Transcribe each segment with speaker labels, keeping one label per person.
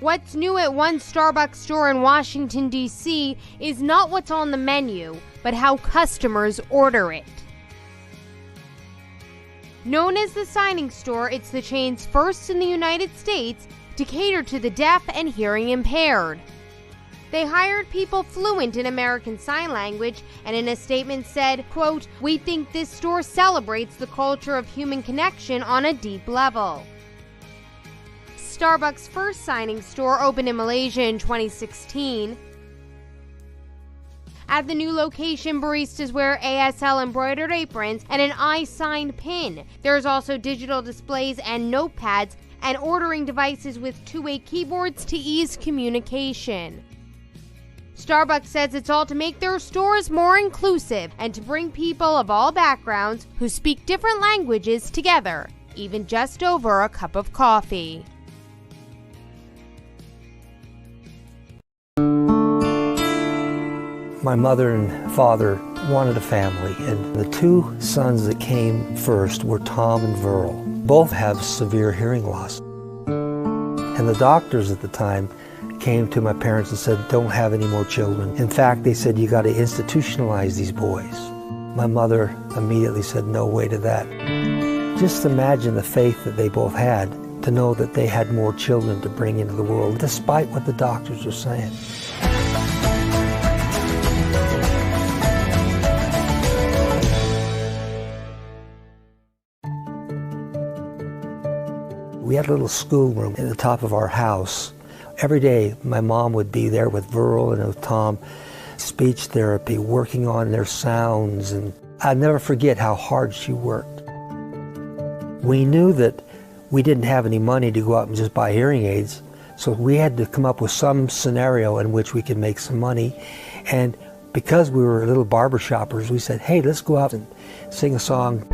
Speaker 1: What's new at one Starbucks store in Washington, D.C. is not what's on the menu, but how customers order it. Known as the Signing Store, it's the chain's first in the United States to cater to the deaf and hearing impaired. They hired people fluent in American Sign Language and in a statement said, quote, "We think this store celebrates the culture of human connection on a deep level." Starbucks' first signing store opened in Malaysia in 2016. At the new location, baristas wear ASL embroidered aprons and an iSign pin. There's also digital displays and notepads and ordering devices with two-way keyboards to ease communication. Starbucks says it's all to make their stores more inclusive and to bring people of all backgrounds who speak different languages together, even just over a cup of coffee.
Speaker 2: My mother and father wanted a family, and the two sons that came first were Tom and Verl. Both have severe hearing loss. And the doctors at the time came to my parents and said, "Don't have any more children." In fact, they said, "You got to institutionalize these boys." My mother immediately said, "No way to that." Just imagine the faith that they both had to know that they had more children to bring into the world, despite what the doctors were saying. We had a little schoolroom at the top of our house. Every day, my mom would be there with Verl and with Tom, speech therapy, working on their sounds, and I'd never forget how hard she worked. We knew that we didn't have any money to go out and just buy hearing aids, so we had to come up with some scenario in which we could make some money. And because we were little barbershoppers, we said, "Hey, let's go out and sing a song."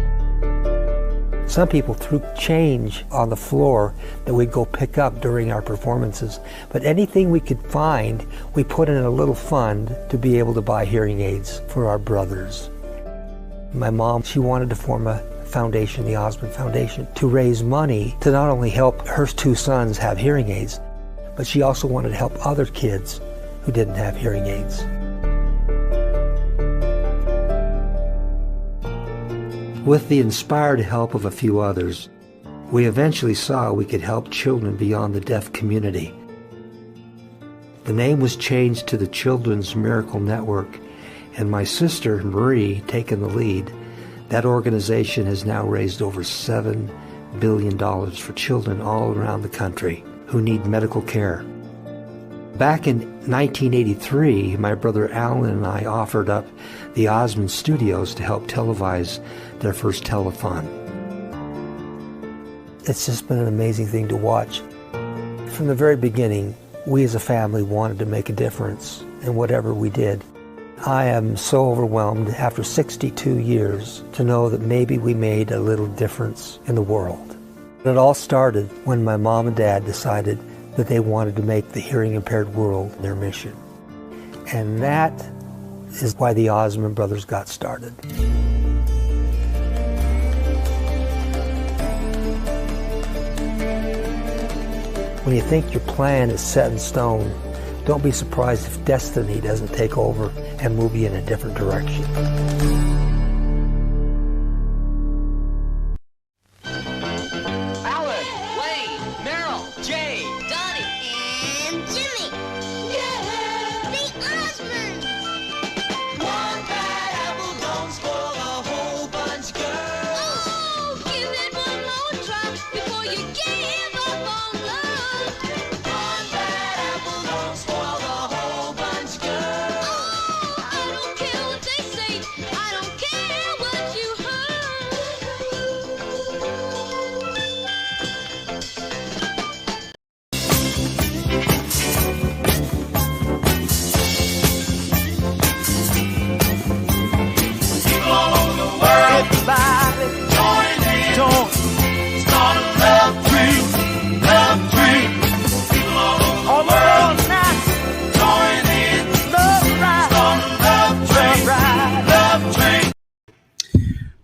Speaker 2: Some people threw change on the floor that we'd go pick up during our performances. But anything we could find, we put in a little fund to be able to buy hearing aids for our brothers. My mom, she wanted to form a foundation, the Osmond Foundation, to raise money to not only help her two sons have hearing aids, but she also wanted to help other kids who didn't have hearing aids. With the inspired help of a few others, we eventually saw we could help children beyond the deaf community. The name was changed to the Children's Miracle Network, and my sister, Marie, taking the lead. That organization has now raised over $7 billion for children all around the country who need medical care. Back in 1983, my brother Alan and I offered up the Osmond Studios to help televise their first telethon. It's just been an amazing thing to watch. From the very beginning, we as a family wanted to make a difference in whatever we did. I am so overwhelmed after 62 years to know that maybe we made a little difference in the world. It all started when my mom and dad decided that they wanted to make the hearing impaired world their mission. And that is why the Osmond Brothers got started. When you think your plan is set in stone, don't be surprised if destiny doesn't take over and move you in a different direction.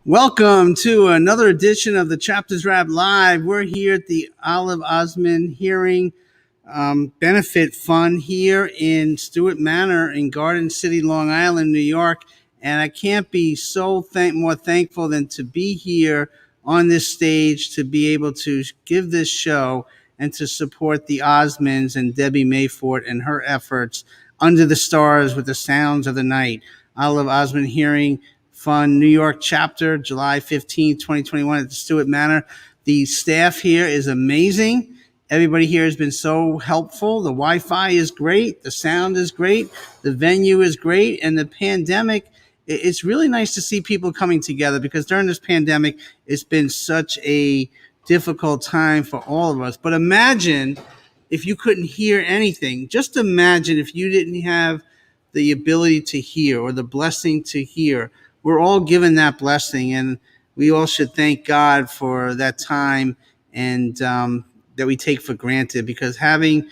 Speaker 3: Welcome to another edition of the Chapters Rap Live. We're here at the Olive Osmond Hearing benefit fund here in Stewart Manor in Garden City, Long Island, New York. And I can't be so more thankful than to be here on this stage to be able to give this show and to support the Osmonds and Debbie Mayfort and her efforts under the stars with the sounds of the night. Olive Osmond Hearing Fund New York chapter, July 15th, 2021 at the Stewart Manor. The staff here is amazing. Everybody here has been so helpful. The Wi-Fi is great. The sound is great. The venue is great. And the pandemic, it's really nice to see people coming together, because during this pandemic, it's been such a difficult time for all of us. But imagine if you couldn't hear anything. Just imagine if you didn't have the ability to hear, or the blessing to hear. We're all given that blessing, and we all should thank God for that time and that we take for granted, because having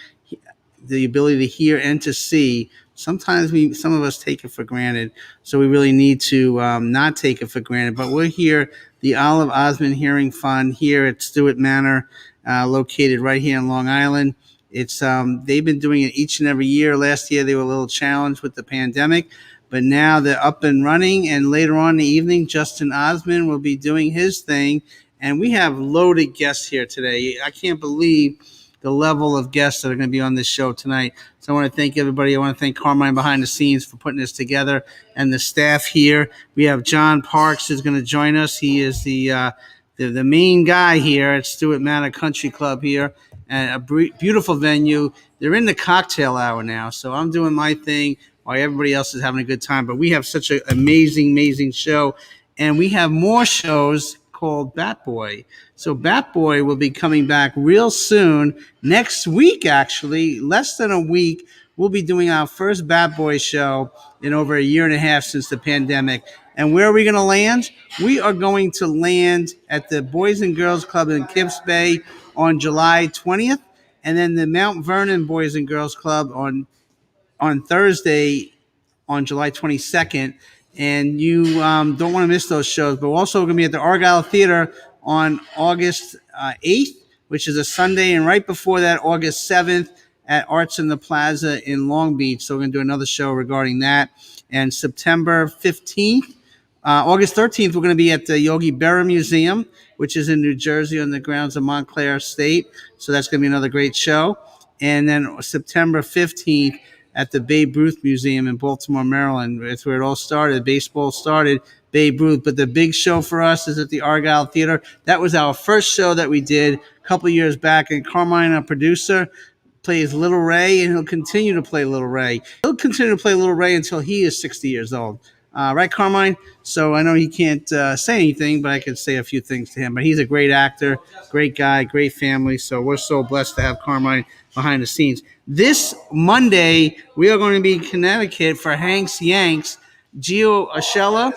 Speaker 3: the ability to hear and to see, sometimes some of us take it for granted. So we really need to not take it for granted. But we're here, the Olive Osmond Hearing Fund here at Stewart Manor, located right here in Long Island. It's they've been doing it each and every year. Last year they were a little challenged with the pandemic, but now they're up and running. And later on in the evening, Justin Osmond will be doing his thing. And we have loaded guests here today. I can't believe the level of guests that are going to be on this show tonight. So I want to thank everybody. I want to thank Carmine behind the scenes for putting this together, and the staff here. We have John Parks who's going to join us. He is the main guy here at Stewart Manor Country Club here, and a beautiful venue. They're in the cocktail hour now, so I'm doing my thing while everybody else is having a good time. But we have such an amazing show, and we have more shows called Bat Boy. So Bat Boy will be coming back real soon. Next week, actually, less than a week, we'll be doing our first Bat Boy show in over a year and a half since the pandemic. And where are we going to land? We are going to land at the Boys and Girls Club in Kips Bay on July 20th, and then the Mount Vernon Boys and Girls Club on Thursday on July 22nd. And you don't want to miss those shows. But we're also going to be at the Argyle Theater on August 8th, which is a Sunday, and right before that, August 7th, at Arts in the Plaza in Long Beach. So we're going to do another show regarding that. And September 15th, August 13th, we're going to be at the Yogi Berra Museum, which is in New Jersey on the grounds of Montclair State. So that's going to be another great show. And then September 15th, at the Babe Ruth Museum in Baltimore, Maryland. It's where it all started. Baseball started, Babe Ruth. But the big show for us is at the Argyle Theater. That was our first show that we did a couple of years back. And Carmine, our producer, plays Little Ray, and he'll continue to play Little Ray. He'll continue to play Little Ray until he is 60 years old. Right, Carmine? So I know he can't say anything, but I could say a few things to him. But he's a great actor, great guy, great family. So we're so blessed to have Carmine behind the scenes. This Monday, we are going to be in Connecticut for Hank's Yanks. Gio Urshela,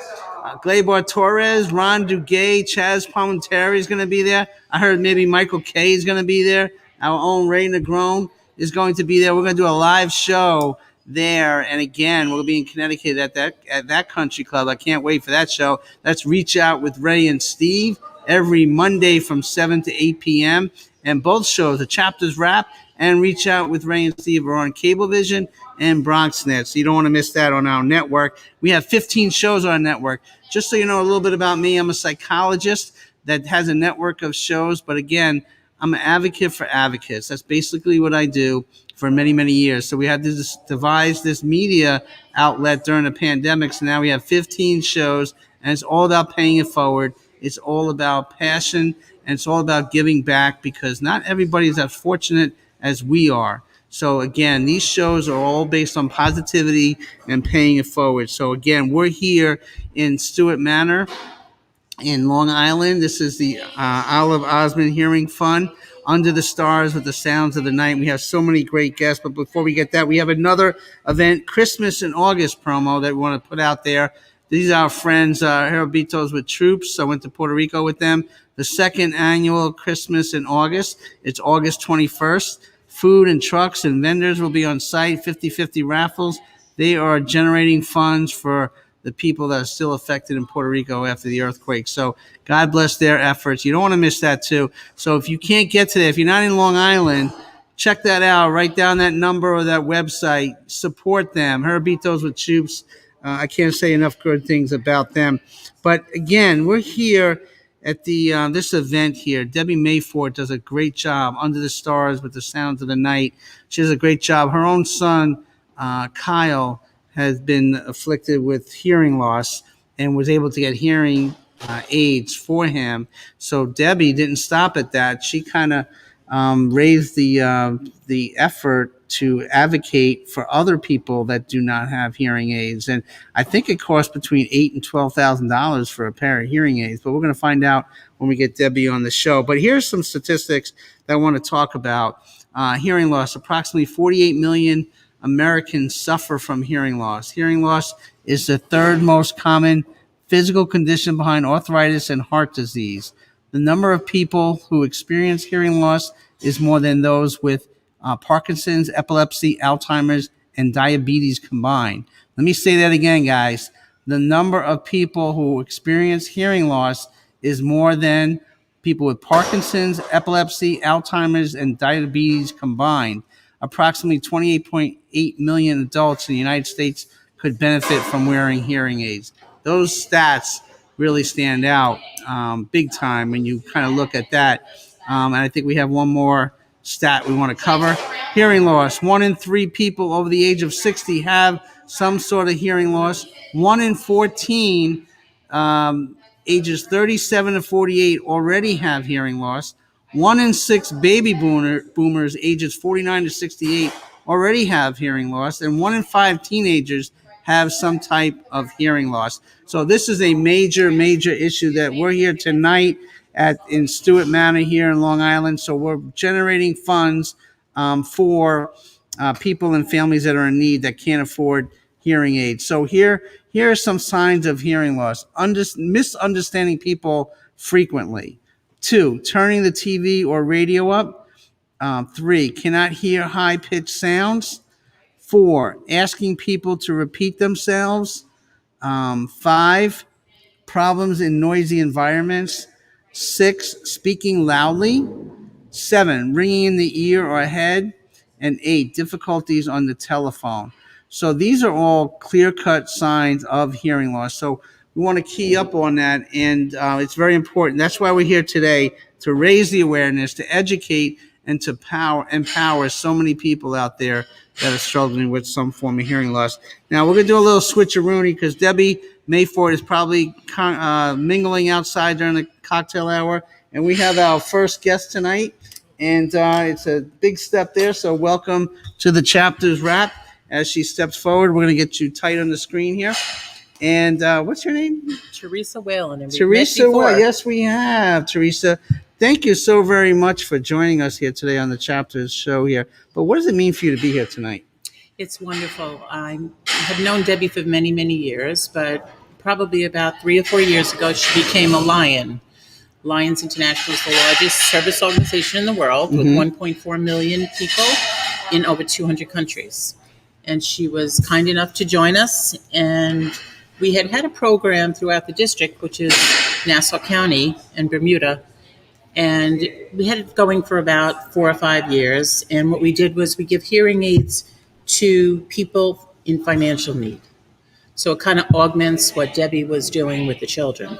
Speaker 3: Gleyber Torres, Ron Duguay, Chaz Palminteri is going to be there. I heard maybe Michael Kay is going to be there. Our own Ray Negron is going to be there. We're going to do a live show there. And again, we'll be in Connecticut at that country club. I can't wait for that show. That's Reach Out with Ray and Steve every Monday from 7 to 8 p.m. And both shows, the Chapters Wrap and Reach Out with Ray and Steve, are on Cablevision and BronxNet. So you don't want to miss that on our network. We have 15 shows on our network. Just so you know a little bit about me, I'm a psychologist that has a network of shows. But again, I'm an advocate for advocates. That's basically what I do for many years. So we had to devise this media outlet during the pandemic. So now we have 15 shows, and it's all about paying it forward. It's all about passion, and it's all about giving back, because not everybody is as fortunate as we are. So again, these shows are all based on positivity and paying it forward. So again, we're here in Stewart Manor in Long Island. This is the Olive Osmond Hearing Fund, Under the Stars with the Sounds of the Night. We have so many great guests, but before we get that, we have another event, Christmas in August promo, that we want to put out there. These are our friends, Herobitos with Troops. I went to Puerto Rico with them. The second annual Christmas in August. It's August 21st. Food and trucks and vendors will be on site, 50-50 raffles. They are generating funds for the people that are still affected in Puerto Rico after the earthquake. So God bless their efforts. You don't want to miss that too. So if you can't get to that, if you're not in Long Island, check that out. Write down that number or that website. Support them. Herbitos with Choops. I can't say enough good things about them. But again, we're here at the this event here. Debbie Mayford does a great job under the stars with the sounds of the night. She does a great job. Her own son, Kyle, has been afflicted with hearing loss and was able to get hearing aids for him. So Debbie didn't stop at that. She kind of raised the effort to advocate for other people that do not have hearing aids, and I think it costs between $8,000 and $12,000 for a pair of hearing aids. But we're going to find out when we get Debbie on the show. But here's some statistics that I want to talk about. Hearing loss: approximately 48 million Americans suffer from hearing loss. Hearing loss is the third most common physical condition behind arthritis and heart disease. The number of people who experience hearing loss is more than those with Parkinson's, epilepsy, Alzheimer's, and diabetes combined. Let me say that again, guys. The number of people who experience hearing loss is more than people with Parkinson's, epilepsy, Alzheimer's, and diabetes combined. Approximately 28.8 million adults in the United States could benefit from wearing hearing aids. Those stats really stand out big time when you kind of look at that. And I think we have one more stat we want to cover. Hearing loss: 1 in 3 people over the age of 60 have some sort of hearing loss. 1 in 14 ages 37 to 48 already have hearing loss. 1 in 6 baby boomers ages 49 to 68 already have hearing loss, and 1 in 5 teenagers have some type of hearing loss. So this is a major issue that we're here tonight in Stewart Manor here in Long Island. So we're generating funds for people and families that are in need that can't afford hearing aids. So here are some signs of hearing loss: misunderstanding people frequently. 2, turning the TV or radio up. 3, cannot hear high-pitched sounds. 4, asking people to repeat themselves. 5, problems in noisy environments. 6, speaking loudly. 7, ringing in the ear or head. And 8, difficulties on the telephone. So these are all clear-cut signs of hearing loss. So we want to key up on that, and it's very important. That's why we're here today, to raise the awareness, to educate, and to empower so many people out there that are struggling with some form of hearing loss. Now, we're going to do a little switcheroonie because Debbie Mayford is probably mingling outside during the cocktail hour, and we have our first guest tonight, and it's a big step there, so welcome to the Chapters Wrap. As she steps forward, we're going to get you tight on the screen here. And what's your name?
Speaker 4: Teresa Whalen.
Speaker 3: Teresa Whalen. Yes, we have. Teresa, thank you so very much for joining us here today on the Chapters show here. But what does it mean for you to be here tonight?
Speaker 4: It's wonderful. I have known Debbie for many, many years, but probably about 3 or 4 years ago, she became a Lion. Lions International is the largest service organization in the world with 1.4 million people in over 200 countries. And she was kind enough to join us, and we had a program throughout the district, which is Nassau County and Bermuda, and we had it going for about 4 or 5 years. And what we did was we give hearing aids to people in financial need. So it kind of augments what Debbie was doing with the children.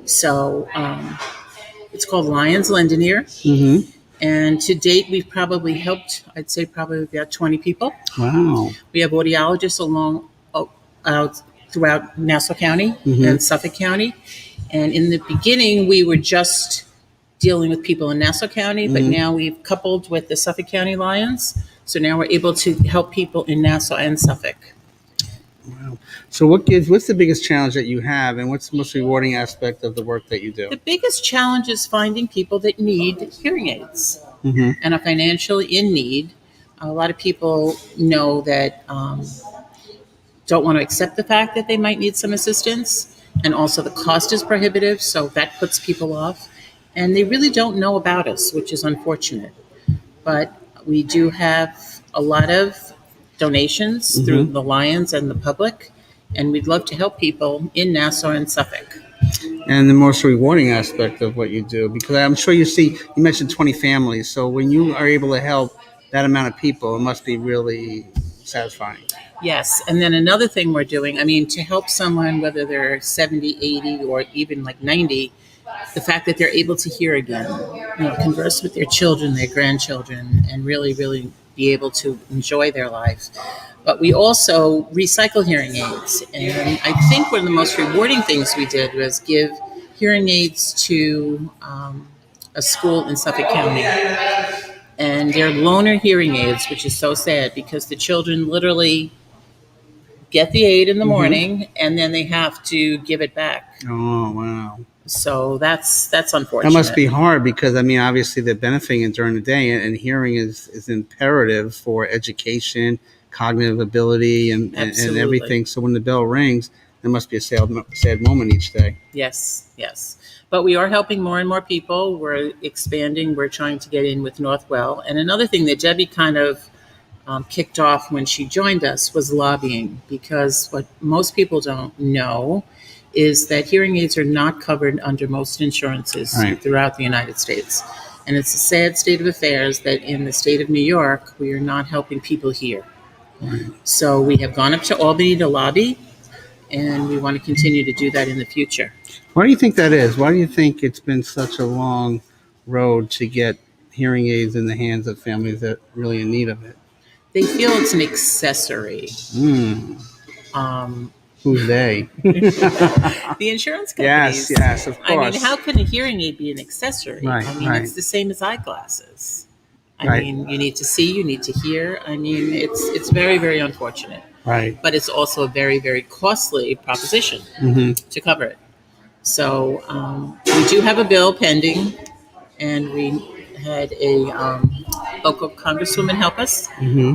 Speaker 4: So it's called Lions Lending. And to date, we've probably helped, I'd say probably about 20 people.
Speaker 3: Wow.
Speaker 4: We have audiologists throughout Nassau County and Suffolk County. And in the beginning, we were just dealing with people in Nassau County, but now we've coupled with the Suffolk County Lions. So now we're able to help people in Nassau and Suffolk.
Speaker 3: Wow. So what's the biggest challenge that you have, and what's the most rewarding aspect of the work that you do?
Speaker 4: The biggest challenge is finding people that need hearing aids and are financially in need. A lot of people know that don't want to accept the fact that they might need some assistance, and also the cost is prohibitive, so that puts people off. And they really don't know about us, which is unfortunate. But we do have a lot of donations through the Lions and the public, and we'd love to help people in Nassau and Suffolk.
Speaker 3: and the most rewarding aspect of what you do, because I'm sure you mentioned 20 families. So when you are able to help that amount of people, it must be really satisfying.
Speaker 4: Yes. And then another thing we're doing, I mean, to help someone, whether they're 70, 80, or even like 90, the fact that they're able to hear again, converse with their children, their grandchildren, and really, really be able to enjoy their life. But we also recycle hearing aids. And I think one of the most rewarding things we did was give hearing aids to a school in Suffolk County. And they're loaner hearing aids, which is so sad because the children literally get the aid in the morning and then they have to give it back.
Speaker 3: Oh, wow.
Speaker 4: So that's unfortunate.
Speaker 3: That must be hard because, I mean, obviously they're benefiting it during the day, and hearing is imperative for education, cognitive ability, and everything. So when the bell rings, there must be a sad moment each day.
Speaker 4: Yes, yes. But we are helping more and more people. We're expanding. We're trying to get in with Northwell. And another thing that Debbie kind of kicked off when she joined us was lobbying, because what most people don't know is that hearing aids are not covered under most insurances throughout the United States. And it's a sad state of affairs that in the state of New York, we are not helping people hear. Right. So we have gone up to Albany to lobby, and we want to continue to do that in the future.
Speaker 3: Why do you think that is? Why do you think it's been such a long road to get hearing aids in the hands of families that are really in need of it?
Speaker 4: They feel it's an accessory.
Speaker 3: Who's they?
Speaker 4: The insurance companies.
Speaker 3: Yes, of course.
Speaker 4: I mean, how can a hearing aid be an accessory?
Speaker 3: Right,
Speaker 4: I mean, it's the same as eyeglasses. I mean, you need to see, you need to hear. I mean, it's very, very unfortunate.
Speaker 3: Right.
Speaker 4: But it's also a very, very costly proposition to cover it. So we do have a bill pending, and we had a local congresswoman help us,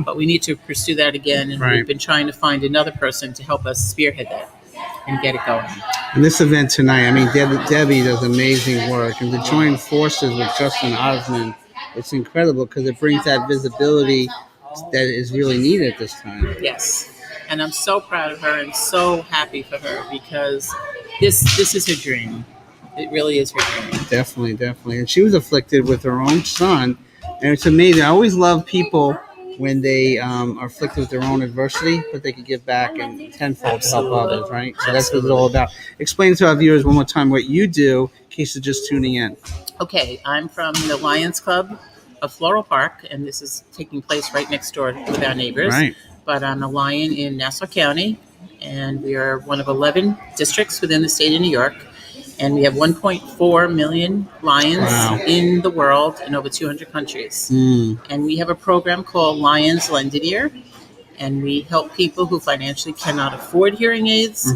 Speaker 4: but we need to pursue that again, and we've been trying to find another person to help us spearhead that and get it going.
Speaker 3: And this event tonight, I mean, Debbie does amazing work, and to join forces with Justin Osmond, it's incredible because it brings that visibility that is really needed at this time.
Speaker 4: Yes, and I'm so proud of her and so happy for her because this is her dream. It really is her dream. Definitely.
Speaker 3: And she was afflicted with her own son. And it's amazing. I always love people when they are afflicted with their own adversity, but they can give back and tenfold to help others, right? So that's what it's all about. Explain to our viewers one more time what you do in case they're just tuning in.
Speaker 4: Okay, I'm from the Lions Club of Floral Park, and this is taking place right next door with our neighbors.
Speaker 3: Right.
Speaker 4: But I'm a Lion in Nassau County, and we are one of 11 districts within the state of New York. And we have 1.4 million lions in the world in over 200 countries. And we have a program called Lions Lend an Ear. And we help people who financially cannot afford hearing aids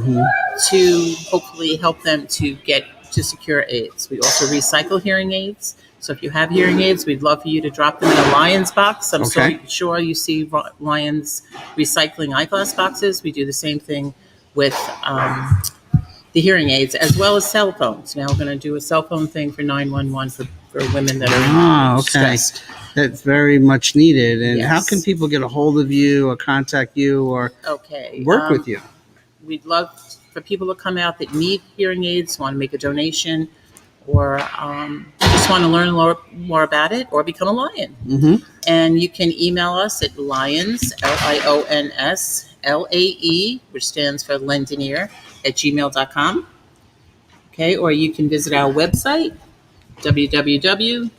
Speaker 4: to hopefully help them to get to secure aids. We also recycle hearing aids. So if you have hearing aids, we'd love for you to drop them in a Lions box. I'm so sure you see Lions recycling eyeglass boxes. We do the same thing with the hearing aids, as well as cell phones. Now we're going to do a cell phone thing for 911 for women that are stressed.
Speaker 3: That's very much needed. And how can people get a hold of you or contact you or work with you?
Speaker 4: We'd love for people to come out that need hearing aids, want to make a donation, or just want to learn more about it, or become a Lion. And you can email us at lions, LIONS, which stands for Lend an Ear, at gmail.com. Okay, or you can visit our website, www.laeny.org.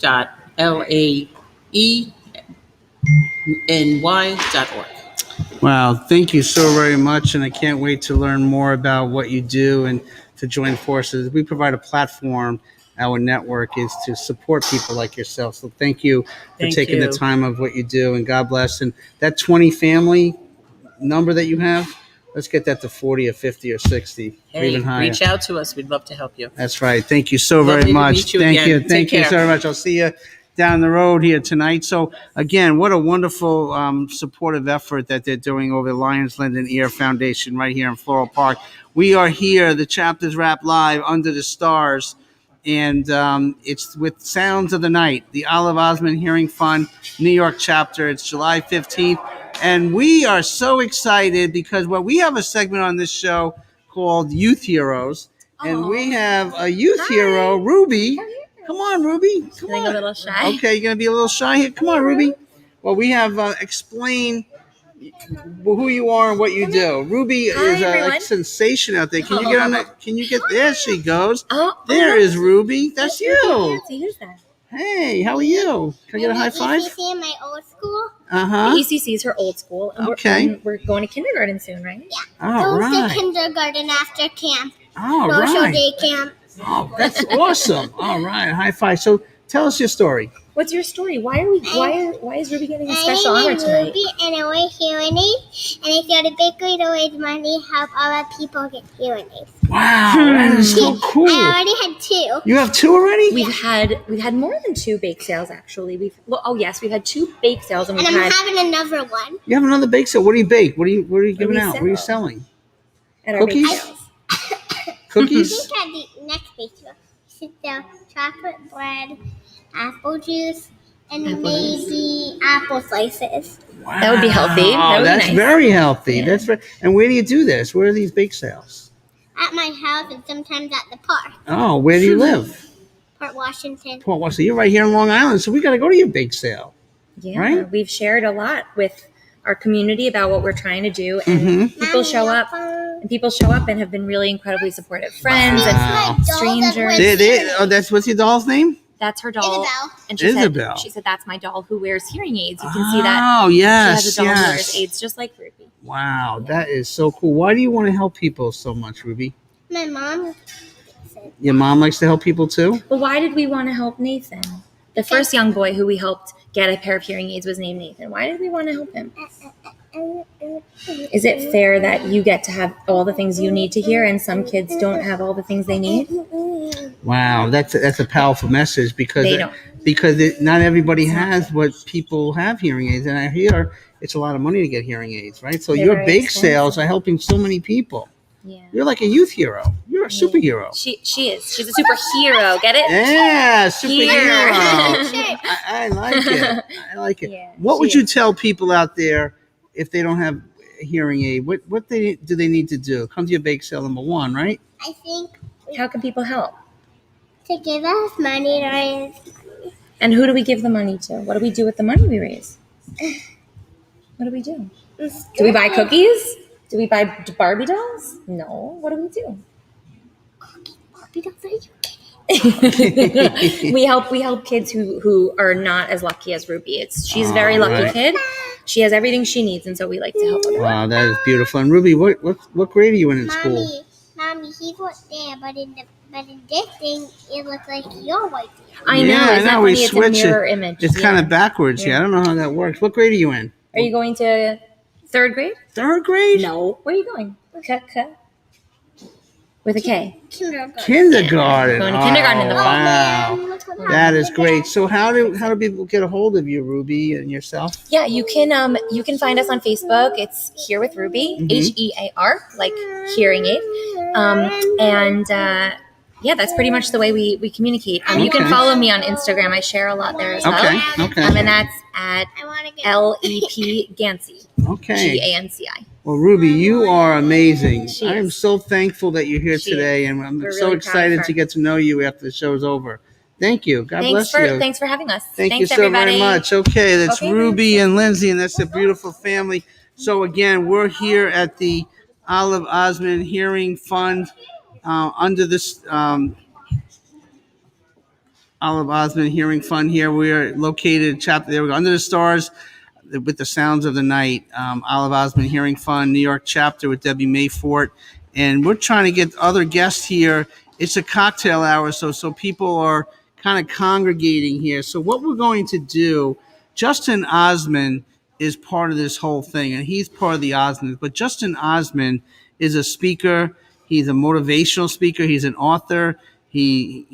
Speaker 3: Wow, thank you so very much, and I can't wait to learn more about what you do and to join forces. We provide a platform. Our network is to support people like yourself. So thank you for taking the time of what you do, and God bless. And that 20 family number that you have, let's get that to 40 or 50 or 60, or even higher.
Speaker 4: Reach out to us. We'd love to help you.
Speaker 3: That's right. Thank you so very much. Thank you. Thank you so much. I'll see you down the road here tonight. So again, what a wonderful supportive effort that they're doing over the Lions Lend an Ear Foundation right here in Floral Park. We are here, the Chapters Wrap Live under the stars, and it's with Sounds of the Night, the Olive Osmond Hearing Fund New York chapter. It's July 15th. And we are so excited because we have a segment on this show called Youth Heroes. And we have a youth hero, Ruby. Come on, Ruby. Come
Speaker 5: Feeling
Speaker 3: on.
Speaker 5: a little shy.
Speaker 3: Okay, you're going to be a little shy here. Come on, Ruby. Well, we have explain who you are and what you do. Ruby is a
Speaker 5: everyone.
Speaker 3: sensation out there. Can you get on that? Can you get there? She goes.
Speaker 5: Oh,
Speaker 3: There is Ruby. That's you.
Speaker 5: Fancy. Who's that?
Speaker 3: Hey, how are you? Can I get a high five?
Speaker 6: ECC in my old school.
Speaker 3: Uh-huh.
Speaker 5: ECC is her old school. And
Speaker 3: Okay.
Speaker 5: we're going to kindergarten soon, right?
Speaker 3: All
Speaker 6: Goes to
Speaker 3: right.
Speaker 6: kindergarten after camp.
Speaker 3: All
Speaker 6: Social
Speaker 3: right.
Speaker 6: day camp.
Speaker 3: Oh, that's awesome. All right. High five. So tell us your story.
Speaker 5: What's your story? Why is Ruby getting a special
Speaker 6: I
Speaker 5: honor
Speaker 6: am
Speaker 5: tonight?
Speaker 6: Ruby and I wear hearing aids. And I started Bakery to raise money, help other people get hearing aids.
Speaker 3: Wow, that is so cool.
Speaker 6: I already had 2.
Speaker 3: You have 2 already?
Speaker 5: We've had more than 2 bake sales actually. We've had 2 bake sales and
Speaker 6: And
Speaker 5: we've
Speaker 6: I'm
Speaker 5: had
Speaker 6: having another one.
Speaker 3: You have another bake sale. What do you bake? What are you giving
Speaker 5: we
Speaker 3: out? What are you
Speaker 5: sell?
Speaker 3: selling?
Speaker 5: at our bake
Speaker 3: Cookies?
Speaker 5: sales.
Speaker 6: I
Speaker 3: Cookies?
Speaker 6: think at the next picture, should sell chocolate bread, apple juice, and
Speaker 5: Apple
Speaker 6: maybe apple slices.
Speaker 3: Wow.
Speaker 5: That would be healthy. That would be
Speaker 3: That's
Speaker 5: nice.
Speaker 3: very healthy.
Speaker 5: Yeah.
Speaker 3: That's very, and where do you do this? Where are these bake sales?
Speaker 6: At my house and sometimes at the park.
Speaker 3: Oh, where do you live?
Speaker 6: Port Washington.
Speaker 3: Port Washington. So you're right here in Long Island, so we got to go to your bake sale.
Speaker 5: Yeah,
Speaker 3: Right?
Speaker 5: we've shared a lot with our community about what we're trying to do, and
Speaker 3: Mhm.
Speaker 5: people show up. And people show up and have been really incredibly supportive. Friends
Speaker 3: Wow.
Speaker 5: and
Speaker 6: My doll that
Speaker 5: strangers.
Speaker 6: wears
Speaker 3: Oh, that's what's your doll's name?
Speaker 5: That's her doll.
Speaker 6: Isabel.
Speaker 5: And
Speaker 3: Isabel.
Speaker 5: she said that's my doll who wears hearing aids. You can see that
Speaker 3: Oh,
Speaker 5: she
Speaker 3: yes,
Speaker 5: has a doll who wears
Speaker 3: yes.
Speaker 5: aids just like Ruby.
Speaker 3: Wow, that is so cool. Why do you want to help people so much, Ruby?
Speaker 6: My mom.
Speaker 3: Your mom likes to help people too?
Speaker 5: But why did we want to help Nathan? The first young boy who we helped get a pair of hearing aids was named Nathan. Why did we want to help him? Is it fair that you get to have all the things you need to hear and some kids don't have all the things they need?
Speaker 3: Wow, that's a powerful message because
Speaker 5: They don't.
Speaker 3: Not everybody has what people have hearing aids, and I hear it's a lot of money to get hearing aids, right? So
Speaker 5: They're
Speaker 3: your
Speaker 5: very
Speaker 3: bake
Speaker 5: expensive.
Speaker 3: sales are helping so many people.
Speaker 5: Yeah.
Speaker 3: You're like a youth hero. You're a superhero.
Speaker 5: She is. She's a superhero. Get it?
Speaker 3: Yeah, superhero.
Speaker 5: Here.
Speaker 3: I like it. I like it.
Speaker 5: Yeah,
Speaker 3: What would
Speaker 5: she
Speaker 3: you tell people out there if they don't have a hearing aid? What do they need to do? Come to your bake sale, number 1, right?
Speaker 6: I think
Speaker 5: How can people help?
Speaker 6: to give us money to raise.
Speaker 5: And who do we give the money to? What do we do with the money we raise? What do we do? Do we buy cookies? Do we buy Barbie dolls? No. What do we do?
Speaker 6: Barbie dolls, are you kidding?
Speaker 5: we help kids who are not as lucky as Ruby. She's a very lucky
Speaker 3: right.
Speaker 5: kid. She has everything she needs, and so we like to help her.
Speaker 3: Wow, that is beautiful. And Ruby, what grade are you in school?
Speaker 6: Mommy, he's right there, but in this thing, it looks like you're right there.
Speaker 5: I know.
Speaker 3: Yeah,
Speaker 5: Isn't that
Speaker 3: we
Speaker 5: funny? It's a
Speaker 3: switch it.
Speaker 5: mirror image.
Speaker 3: It's kind of backwards. Yeah, I don't know how that works. What grade are you in?
Speaker 5: Are you going to 3rd grade?
Speaker 3: 3rd grade?
Speaker 5: No. Where are you going? With a K.
Speaker 6: Kindergarten.
Speaker 3: Kindergarten.
Speaker 5: Going to kindergarten in the fall.
Speaker 3: Wow.
Speaker 6: Man, look what
Speaker 3: That
Speaker 6: happened
Speaker 3: is
Speaker 6: to
Speaker 3: great. So how do people get a hold of you, Ruby, and yourself?
Speaker 5: Yeah, you can find us on Facebook. It's Here with Ruby,
Speaker 3: Mhm.
Speaker 5: HEAR, like hearing aid. Yeah, that's pretty much the way we communicate. You can
Speaker 3: Okay.
Speaker 5: follow me on Instagram. I share a lot there as well.
Speaker 3: Okay.
Speaker 5: And that's at
Speaker 6: I want to get
Speaker 5: LEP Gansey,
Speaker 3: Okay.
Speaker 5: GANCI.
Speaker 3: Well, Ruby, you are amazing.
Speaker 5: She
Speaker 3: I am
Speaker 5: is.
Speaker 3: so thankful that you're here
Speaker 5: She
Speaker 3: today,
Speaker 5: is.
Speaker 3: and I'm
Speaker 5: We're
Speaker 3: so
Speaker 5: really proud of
Speaker 3: excited
Speaker 5: her.
Speaker 3: to get to know you after the show's over. Thank you. God bless you.
Speaker 5: Thanks for having us.
Speaker 3: Thank
Speaker 5: Thanks,
Speaker 3: you so
Speaker 5: everybody.
Speaker 3: very much. Okay, that's
Speaker 5: Okay,
Speaker 3: Ruby and Lindsay, and that's a beautiful family. So again, we're here at the Olive Osman Hearing Fund under this Olive Osman Hearing Fund here. We are located there we go, under the stars with the sounds of the night. Olive Osman Hearing Fund, New York chapter with Debbie Mayfort. And we're trying to get other guests here. It's a cocktail hour, so people are kind of congregating here. So what we're going to do, Justin Osman is part of this whole thing, and he's part of the Osmonds. But Justin Osman is a speaker. He's a motivational speaker. He's an author. He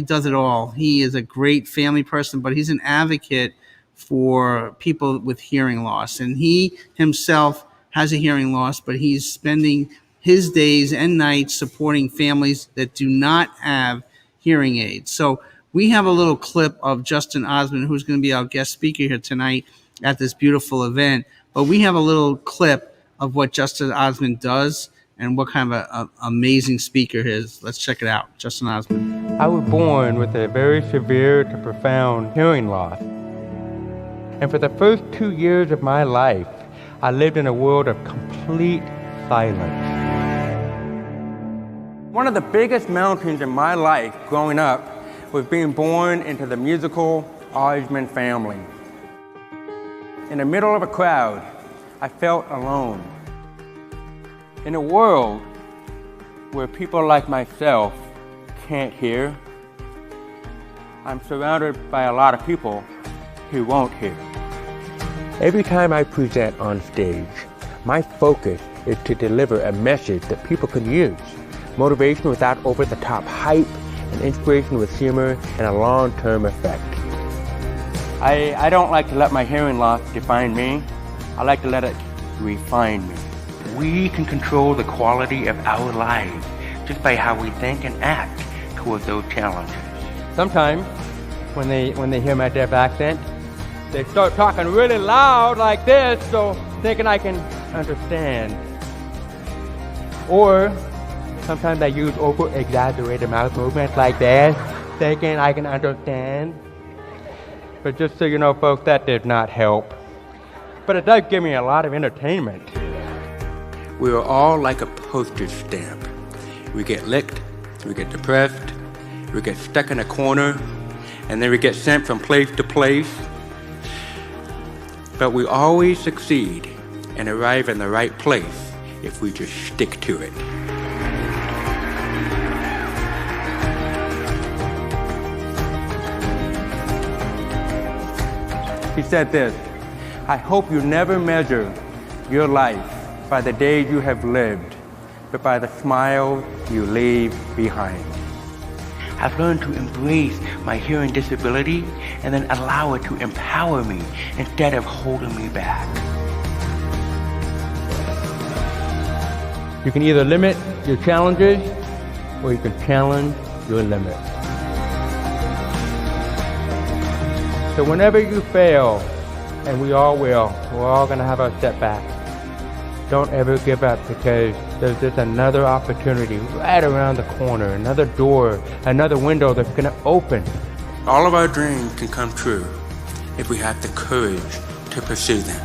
Speaker 3: does it all. He is a great family person, but he's an advocate for people with hearing loss. And he himself has a hearing loss, but he's spending his days and nights supporting families that do not have hearing aids. So we have a little clip of Justin Osman, who's going to be our guest speaker here tonight at this beautiful event. But we have a little clip of what Justin Osman does and what kind of a amazing speaker he is. Let's check it out. Justin Osmond.
Speaker 7: I was born with a very severe to profound hearing loss. And for the first 2 years of my life, I lived in a world of complete silence. One of the biggest mountains in my life growing up was being born into the musical Osmond family. In the middle of a crowd, I felt alone. In a world where people like myself can't hear, I'm surrounded by a lot of people who won't hear. Every time I present on stage, my focus is to deliver a message that people can use. Motivation without over-the-top hype, and inspiration with humor and a long-term effect. I don't like to let my hearing loss define me. I like to let it refine me. We can control the quality of our lives just by how we think and act towards those challenges. Sometimes, when they hear my deaf accent, they start talking really loud like this, so thinking I can understand. Or sometimes I use over-exaggerated mouth movements like this, thinking I can understand. But just so you know, folks, that did not help. But it does give me a lot of entertainment. We are all like a postage stamp. We get licked, we get depressed, we get stuck in a corner, and then we get sent from place to place. But we always succeed and arrive in the right place if we just stick to it. He said this, "I hope you never measure your life by the days you have lived, but by the smiles you leave behind." I've learned to embrace my hearing disability and then allow it to empower me instead of holding me back. You can either limit your challenges or you can challenge your limits. So whenever you fail, and we all will, we're all going to have our setbacks, don't ever give up, because there's just another opportunity right around the corner, another door, another window that's going to open. All of our dreams can come true if we have the courage to pursue them.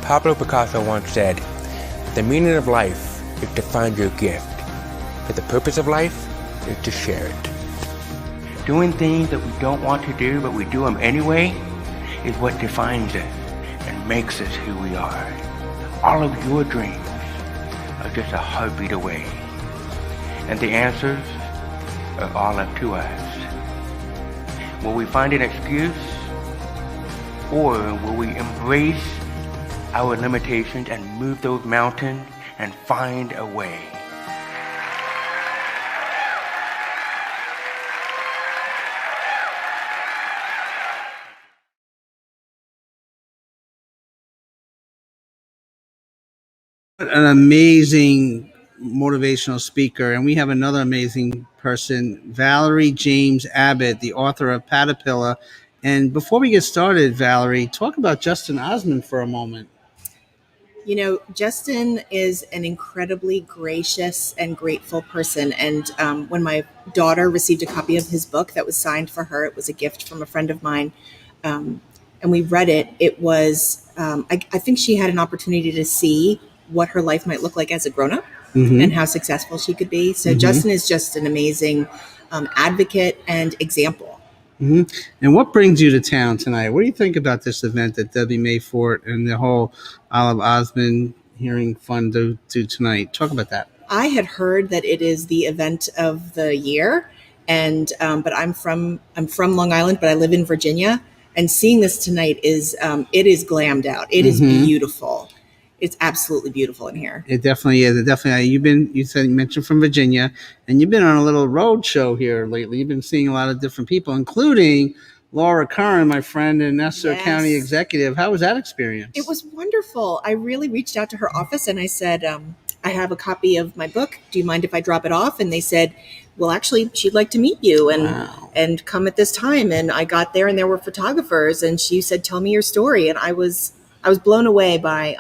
Speaker 7: Pablo Picasso once said, "The meaning of life is to find your gift, but the purpose of life is to share it." Doing things that we don't want to do, but we do them anyway, is what defines us and makes us who we are. All of your dreams are just a heartbeat away, and the answers are all up to us. Will we find an excuse, or will we embrace our limitations and move those mountains and find a way?
Speaker 3: An amazing motivational speaker, and we have another amazing person, Valerie James Abbott, the author of Patapilla. And before we get started, Valerie, talk about Justin Osmond for a moment.
Speaker 8: You know, Justin is an incredibly gracious and grateful person. And when my daughter received a copy of his book that was signed for her, it was a gift from a friend of mine, and we read it, it was, I think she had an opportunity to see what her life might look like as a grown-up and how successful she could be. So Justin is just an amazing advocate and example.
Speaker 3: And what brings you to town tonight? What do you think about this event that Debbie Mayfort and the whole Olive Osmond Hearing Fund do tonight? Talk about that.
Speaker 8: I had heard that it is the event of the year, and but I'm from Long Island, but I live in Virginia, and seeing this tonight is it is glammed out. It is beautiful. It's absolutely beautiful in here.
Speaker 3: It definitely is. It definitely. You mentioned from Virginia, and you've been on a little road show here lately. You've been seeing a lot of different people, including Laura Curran, my friend and Nassau County executive. How was that experience?
Speaker 8: It was wonderful. I really reached out to her office and I said, I have a copy of my book. Do you mind if I drop it off? And they said, well, actually, she'd like to meet you and come at this time. And I got there and there were photographers, and she said, tell me your story. And I was blown away by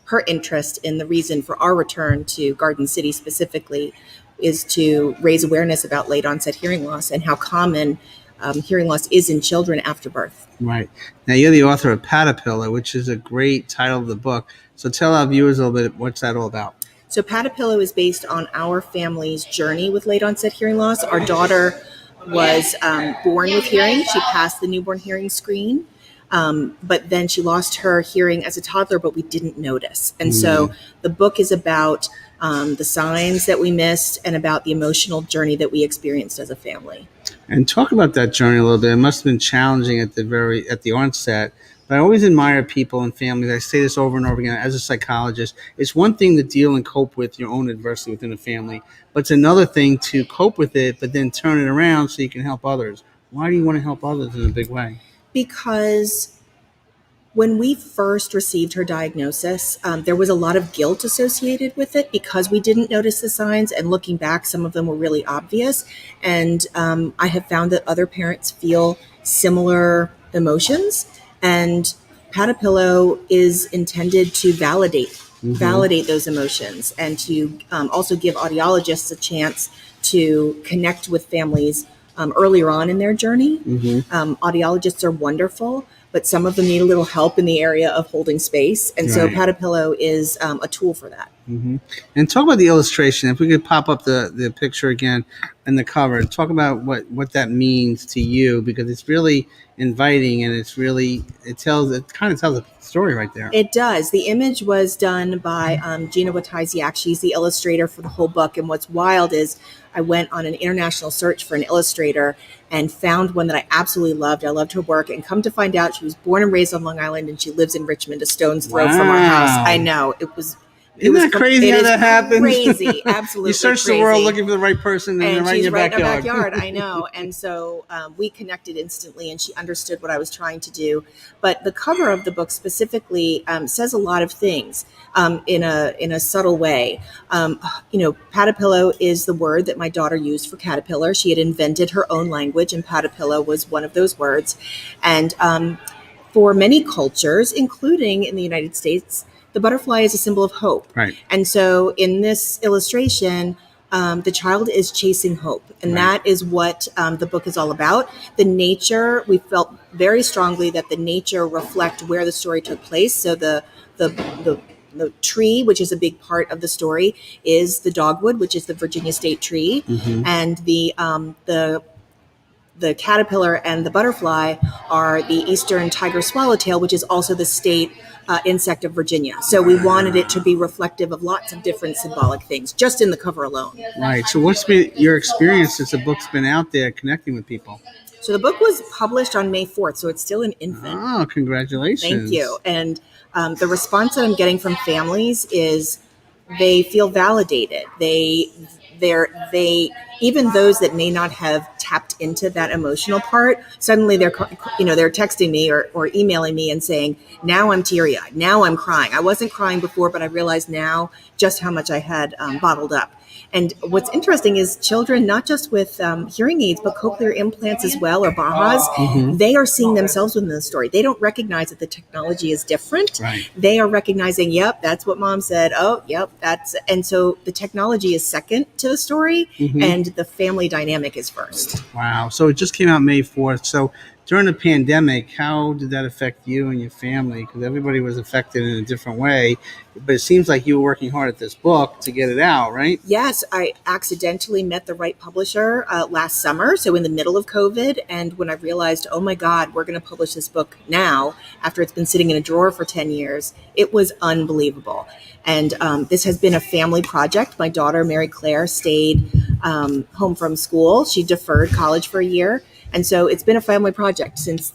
Speaker 8: her interest in the reason for our return to Garden City specifically is to raise awareness about late onset hearing loss and how common hearing loss is in children after birth.
Speaker 3: Right. Now, you're the author of Patapilla, which is a great title of the book. So tell our viewers a little bit, what's that all about?
Speaker 8: So Patapilla is based on our family's journey with late onset hearing loss. Our daughter was born with hearing. She passed the newborn hearing screen. But then she lost her hearing as a toddler, but we didn't notice. And so the book is about the signs that we missed and about the emotional journey that we experienced as a family.
Speaker 3: And talk about that journey a little bit. It must have been challenging at the onset. But I always admire people and families. I say this over and over again as a psychologist. It's one thing to deal and cope with your own adversity within a family, but it's another thing to cope with it, but then turn it around so you can help others. Why do you want to help others in a big way?
Speaker 8: Because when we first received her diagnosis, there was a lot of guilt associated with it because we didn't notice the signs. And looking back, some of them were really obvious. And I have found that other parents feel similar emotions. And Patapilla is intended to validate those emotions and to also give audiologists a chance to connect with families earlier on in their journey. Audiologists are wonderful, but some of them need a little help in the area of holding space. And so Patapilla is a tool for that.
Speaker 3: And talk about the illustration. If we could pop up the picture again and the cover, talk about what that means to you, because it's really inviting and it kind of tells a story right there.
Speaker 8: It does. The image was done by Gina Wataziak. She's the illustrator for the whole book. And what's wild is I went on an international search for an illustrator and found one that I absolutely loved. I loved her work, and come to find out she was born and raised on Long Island and she lives in Richmond, a stone's throw from our house. I know.
Speaker 3: Isn't that crazy how that happens?
Speaker 8: Crazy, absolutely.
Speaker 3: You search
Speaker 8: crazy.
Speaker 3: The world looking for the right person, and they're right in your backyard.
Speaker 8: In our backyard. I know. And so we connected instantly, and she understood what I was trying to do. But the cover of the book specifically says a lot of things in a subtle way. Patapilla is the word that my daughter used for caterpillar. She had invented her own language, and Patapilla was one of those words. And for many cultures, including in the United States, the butterfly is a symbol of hope.
Speaker 3: Right.
Speaker 8: And so in this illustration, the child is chasing hope. And that is what the book is all about. The nature, we felt very strongly that the nature reflect where the story took place. So the tree, which is a big part of the story, is the dogwood, which is the Virginia state tree. And the caterpillar and the butterfly are the eastern tiger swallowtail, which is also the state insect of Virginia. So we wanted it to be reflective of lots of different symbolic things, just in the cover alone.
Speaker 3: Right. So what's been your experience since the book's been out there connecting with people?
Speaker 8: So the book was published on May 4th, so it's still an infant.
Speaker 3: Oh, congratulations.
Speaker 8: Thank you. And the response that I'm getting from families is they feel validated. They even those that may not have tapped into that emotional part, suddenly they're texting me or emailing me and saying, now I'm teary-eyed, now I'm crying. I wasn't crying before, but I realized now just how much I had bottled up. And what's interesting is children, not just with hearing aids, but cochlear implants as well, or Bahas, they are seeing themselves within the story. They don't recognize that the technology is different.
Speaker 3: Right.
Speaker 8: They are recognizing, yep, that's what mom said. Oh, yep, and so the technology is second to the story, and the family dynamic is first.
Speaker 3: Wow. So it just came out May 4th. So during the pandemic, how did that affect you and your family? Because everybody was affected in a different way. But it seems like you were working hard at this book to get it out, right?
Speaker 8: Yes, I accidentally met the right publisher last summer, so in the middle of COVID. And when I realized, oh my God, we're going to publish this book now, after it's been sitting in a drawer for 10 years, it was unbelievable. And this has been a family project. My daughter, Mary Claire, stayed home from school. She deferred college for a year. And so it's been a family project since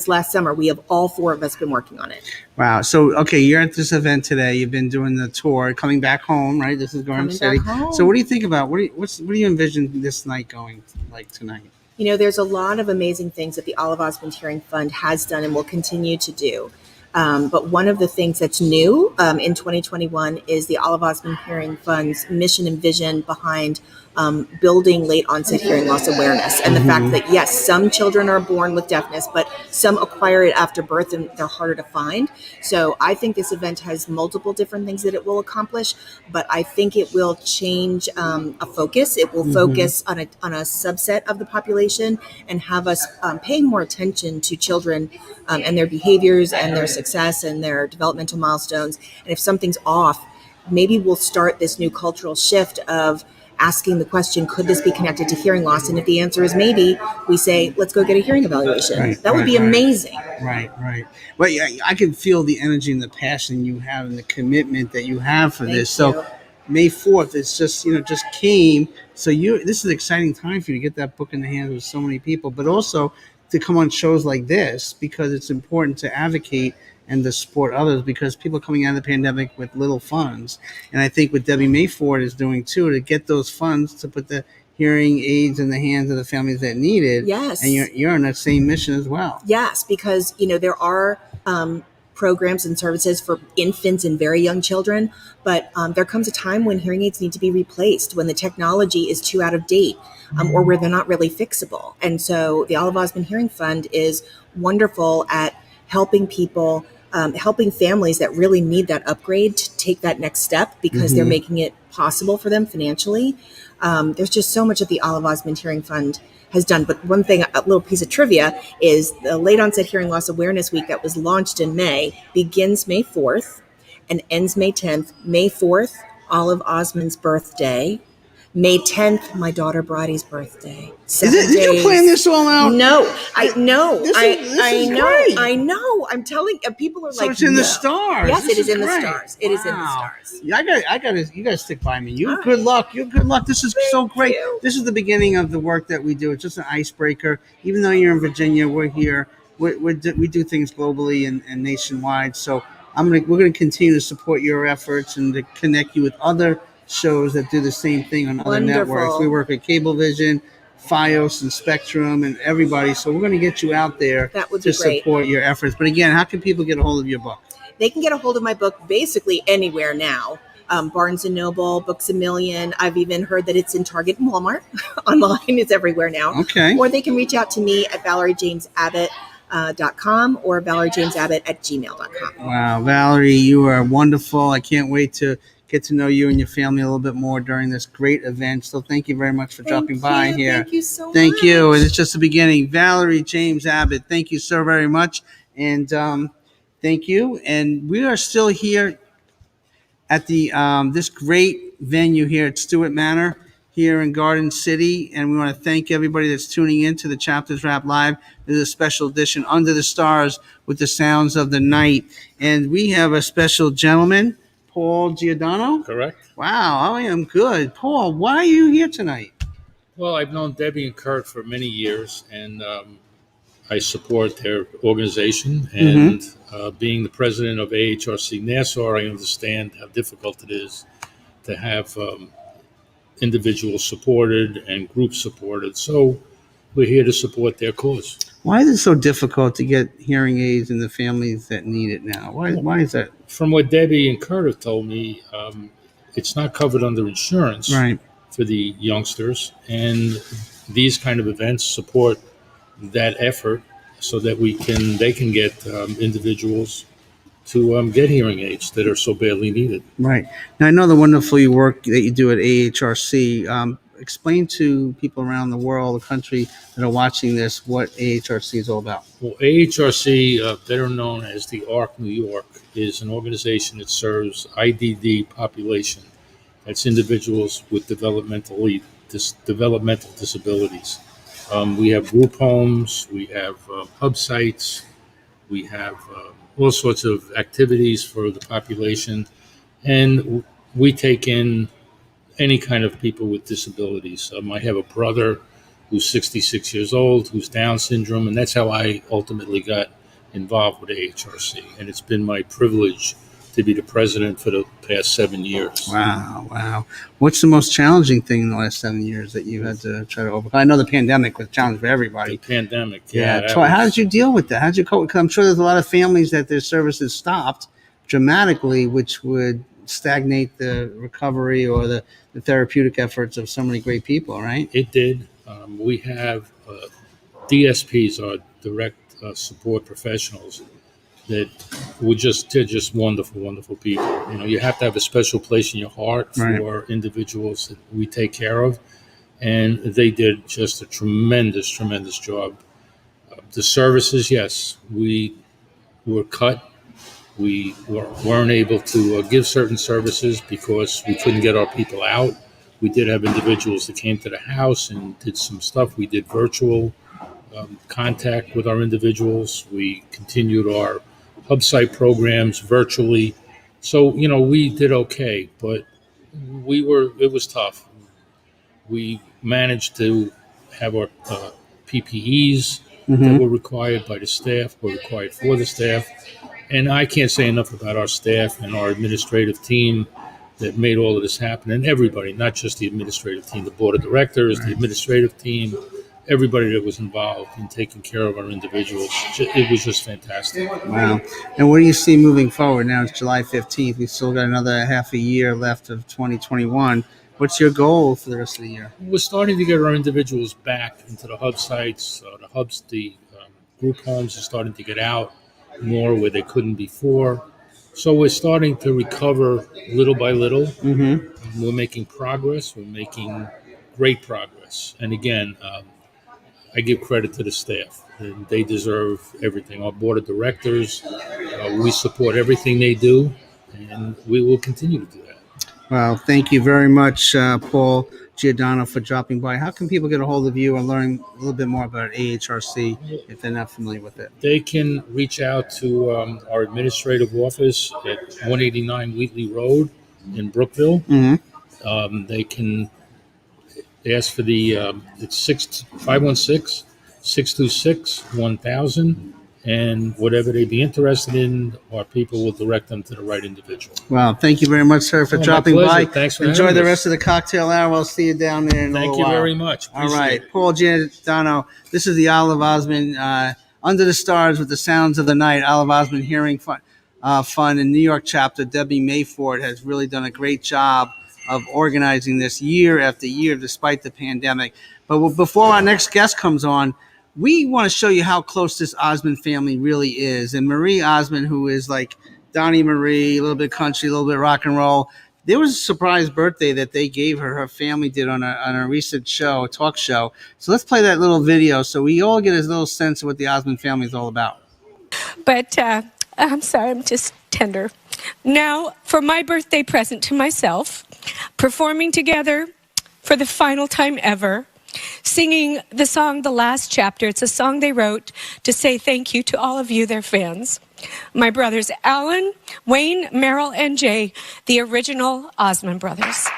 Speaker 8: last summer. We have all four of us been working on it.
Speaker 3: Wow. So, okay, you're at this event today. You've been doing the tour, coming back home, right? This is Garden City. So what do you think about, what do you envision this night going like tonight?
Speaker 8: You know, there's a lot of amazing things that the Olive Osmond Hearing Fund has done and will continue to do. But one of the things that's new in 2021 is the Olive Osmond Hearing Fund's mission and vision behind building late onset hearing loss awareness, and the fact that yes, some children are born with deafness, but some acquire it after birth and they're harder to find. So I think this event has multiple different things that it will accomplish, but I think it will change a focus. It will focus on a subset of the population and have us paying more attention to children and their behaviors and their success and their developmental milestones. And if something's off, maybe we'll start this new cultural shift of asking the question, could this be connected to hearing loss? And if the answer is maybe, we say, let's go get a hearing evaluation. That would be amazing.
Speaker 3: Right. Well, yeah, I can feel the energy and the passion you have and the commitment that you have for this. So May 4th, it's just came. So this is an exciting time for you to get that book in the hands of so many people, but also to come on shows like this, because it's important to advocate and to support others, because people are coming out of the pandemic with little funds. And I think what Debbie Mayford is doing too, to get those funds to put the hearing aids in the hands of the families that need it.
Speaker 8: Yes.
Speaker 3: And you're on that same mission as well.
Speaker 8: Yes, because, there are programs and services for infants and very young children, but there comes a time when hearing aids need to be replaced, when the technology is too out of date, or where they're not really fixable. And so the Olive Osmond Hearing Fund is wonderful at helping people, helping families that really need that upgrade to take that next step, because they're making it possible for them financially. There's just so much that the Olive Osmond Hearing Fund has done. But one thing, a little piece of trivia, is the Late Onset Hearing Loss Awareness Week that was launched in May begins May 4th and ends May 10th. May 4th, Olive Osmond's birthday. May 10th, my daughter Bridie's birthday.
Speaker 3: Did you plan this all out?
Speaker 8: No, I know.
Speaker 3: This is
Speaker 8: know.
Speaker 3: great.
Speaker 8: I know. I'm telling people are
Speaker 3: So
Speaker 8: like,
Speaker 3: it's in
Speaker 8: no.
Speaker 3: the stars.
Speaker 8: Yes,
Speaker 3: This
Speaker 8: it is in the
Speaker 3: great.
Speaker 8: stars. It is in the
Speaker 3: Wow.
Speaker 8: stars.
Speaker 3: Yeah, I got to. You got to stick by me.
Speaker 8: All
Speaker 3: Good luck. Good luck. This is so great.
Speaker 8: you.
Speaker 3: This is the beginning of the work that we do. It's just an icebreaker. Even though you're in Virginia, we're here. We do things globally and nationwide. So we're going to continue to support your efforts and to connect you with other shows that do the same thing on other
Speaker 8: Wonderful.
Speaker 3: networks. We work with Cablevision, Fios, and Spectrum, and everybody. So we're going to get you out there
Speaker 8: That would
Speaker 3: to
Speaker 8: be great.
Speaker 3: support your efforts. But again, how can people get a hold of your book?
Speaker 8: They can get a hold of my book basically anywhere now. Barnes & Noble, Books A Million. I've even heard that it's in Target and Walmart. Online, it's everywhere now.
Speaker 3: Okay.
Speaker 8: Or they can reach out to me at ValerieJamesAbbott.com or ValerieJamesAbbott@gmail.com.
Speaker 3: Wow, Valerie, you are wonderful. I can't wait to get to know you and your family a little bit more during this great event. So thank you very much for dropping by here.
Speaker 8: Thank you so much.
Speaker 3: Thank you. And it's just the beginning. Valerie James Abbott, thank you so very much. And thank you. And we are still here at the this great venue here at Stewart Manor here in Garden City. And we want to thank everybody that's tuning in to the Chapters Wrap Live. This is a special edition, Under the Stars with the Sounds of the Night. And we have a special gentleman, Paul Giordano.
Speaker 9: Correct.
Speaker 3: Wow, I am good. Paul, why are you here tonight?
Speaker 9: Well, I've known Debbie and Kurt for many years, and I support their organization. And being the president of AHRC Nassau, I understand how difficult it is to have individuals supported and groups supported. So we're here to support their cause.
Speaker 3: Why is it so difficult to get hearing aids in the families that need it now? Why is that?
Speaker 9: From what Debbie and Kurt have told me, it's not covered under insurance for the youngsters. And these kind of events support that effort so that they can get individuals to get hearing aids that are so badly needed.
Speaker 3: Right. Now, I know the wonderful work that you do at AHRC. Explain to people around the world, the country that are watching this, what AHRC is all about.
Speaker 9: Well, AHRC, better known as the ARC New York, is an organization that serves IDD population. That's individuals with developmental disabilities. We have group homes, we have hub sites, we have all sorts of activities for the population, and we take in any kind of people with disabilities. I have a brother who's 66 years old, who's Down syndrome, and that's how I ultimately got involved with AHRC. And it's been my privilege to be the president for the past 7 years.
Speaker 3: Wow. What's the most challenging thing in the last 7 years that you had to try to overcome? I know the pandemic was a challenge for everybody.
Speaker 9: The pandemic,
Speaker 3: How did you deal with that? How did you cope? Because I'm sure there's a lot of families that their services stopped dramatically, which would stagnate the recovery or the therapeutic efforts of so many great people, right?
Speaker 9: It did. We have DSPs, our direct support professionals, that they're just wonderful, wonderful people. You know, you have to have a special place in your heart for individuals that we take care of, and they did just a tremendous, tremendous job. The services, yes, we were cut. We weren't able to give certain services because we couldn't get our people out. We did have individuals that came to the house and did some stuff. We did virtual contact with our individuals. We continued our hub site programs virtually. So, you know, we did okay, but it was tough. We managed to have our PPEs that were required by the staff, were required for the staff. And I can't say enough about our staff and our administrative team that made all of this happen, and everybody, not just the administrative team, the board of directors, the administrative team, everybody that was involved in taking care of our individuals. It was just fantastic.
Speaker 3: Wow. And what do you see moving forward? Now it's July 15th. We've still got another half a year left of 2021. What's your goal for the rest of the year?
Speaker 9: We're starting to get our individuals back into the hub sites. The group homes are starting to get out more where they couldn't before. So we're starting to recover little by little. We're making progress. We're making great progress. And again, I give credit to the staff. And they deserve everything. Our board of directors, we support everything they do, and we will continue to do that.
Speaker 3: Well, thank you very much, Paul Giordano, for dropping by. How can people get a hold of you and learn a little bit more about AHRC if they're not familiar with it?
Speaker 9: They can reach out to our administrative office at 189 Wheatley Road in Brookville. They can ask for it's 516-626-1000, and whatever they be interested in, our people will direct them to the right individual.
Speaker 3: Wow. Thank you very much, sir, for dropping by.
Speaker 9: Thanks for
Speaker 3: Enjoy
Speaker 9: having
Speaker 3: the
Speaker 9: us.
Speaker 3: rest of the cocktail hour. We'll see you down there in a little
Speaker 9: Thank you
Speaker 3: while.
Speaker 9: very much.
Speaker 3: All
Speaker 9: Appreciate
Speaker 3: right.
Speaker 9: it.
Speaker 3: Paul Giordano, this is the Olive Osmond Under the Stars with the Sounds of the Night. Olive Osmond Hearing Fund in New York chapter. Debbie Mayford has really done a great job of organizing this year after year despite the pandemic. But before our next guest comes on, we want to show you how close this Osmond family really is. And Marie Osmond, who is like Donnie Marie, a little bit country, a little bit rock and roll. There was a surprise birthday that they gave her. Her family did on a recent show, a talk show. So let's play that little video so we all get a little sense of what the Osmond family is all about.
Speaker 10: But I'm sorry, I'm just tender. Now, for my birthday present to myself, performing together for the final time ever, singing the song The Last Chapter. It's a song they wrote to say thank you to all of you, their fans. My brothers Alan, Wayne, Merrill, and Jay, the original Osmond brothers.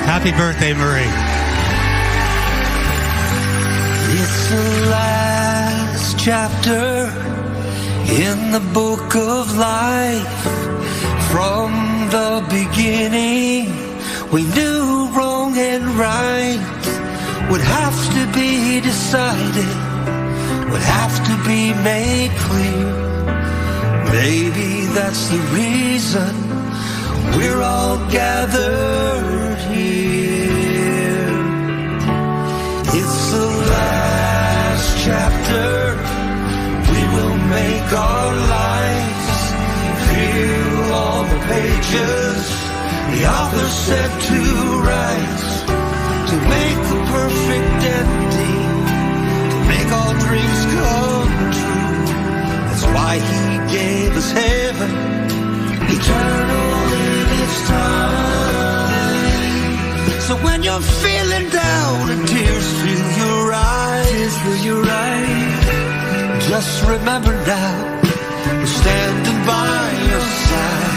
Speaker 11: Happy birthday, Marie.
Speaker 12: It's the last chapter in the book of life. From the beginning, we knew wrong and right would have to be decided, would have to be made clear. Maybe that's the reason we're all gathered here. It's the last chapter. We will make our lives fill all the pages the author said to write, to make the perfect ending, to make all dreams come true. That's why he gave us heaven, eternal in its time. So when you're feeling down and tears fill your eyes, just remember now, we're standing by your side.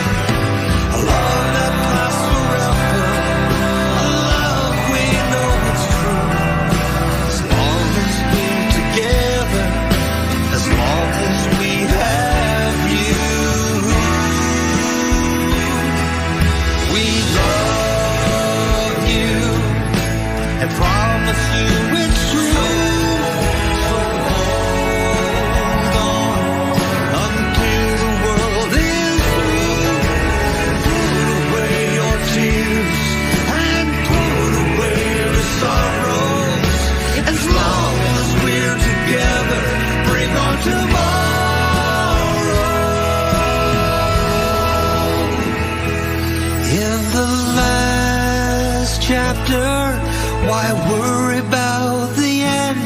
Speaker 12: A love that lasts forever, a love we know it's true. As long as we're together, as long as we have you, we love you and promise you it's true. chapter. Why worry about the end?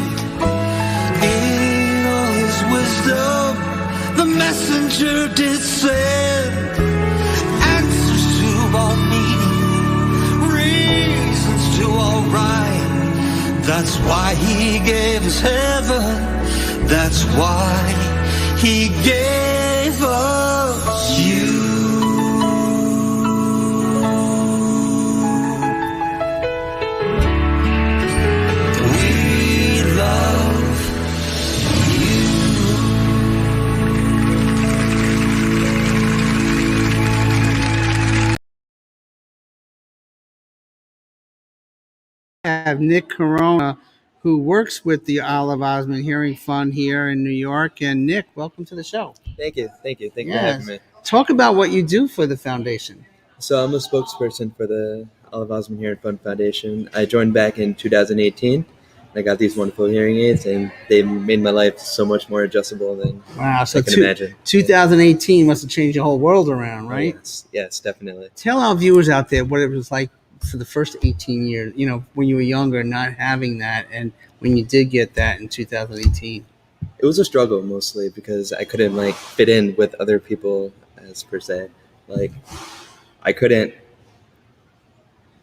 Speaker 12: In all his wisdom, the messenger did send answers to all meaning, reasons to all right. That's why he gave us heaven. That's why he gave us you.
Speaker 3: Have Nick Corona, who works with the Olive Osment Hearing Fund here in New York. And Nick, welcome to the show.
Speaker 13: Thank you for having me.
Speaker 3: Talk about what you do for the foundation.
Speaker 13: So I'm a spokesperson for the Olive Osment Hearing Fund Foundation. I joined back in 2018. I got these wonderful hearing aids, and they've made my life so much more adjustable than I can imagine.
Speaker 3: 2018 must have changed the whole world around, right?
Speaker 13: Yes, definitely.
Speaker 3: Tell our viewers out there what it was like for the first 18 years, when you were younger, not having that, and when you did get that in 2018.
Speaker 13: It was a struggle mostly because I couldn't fit in with other people as per se. I couldn't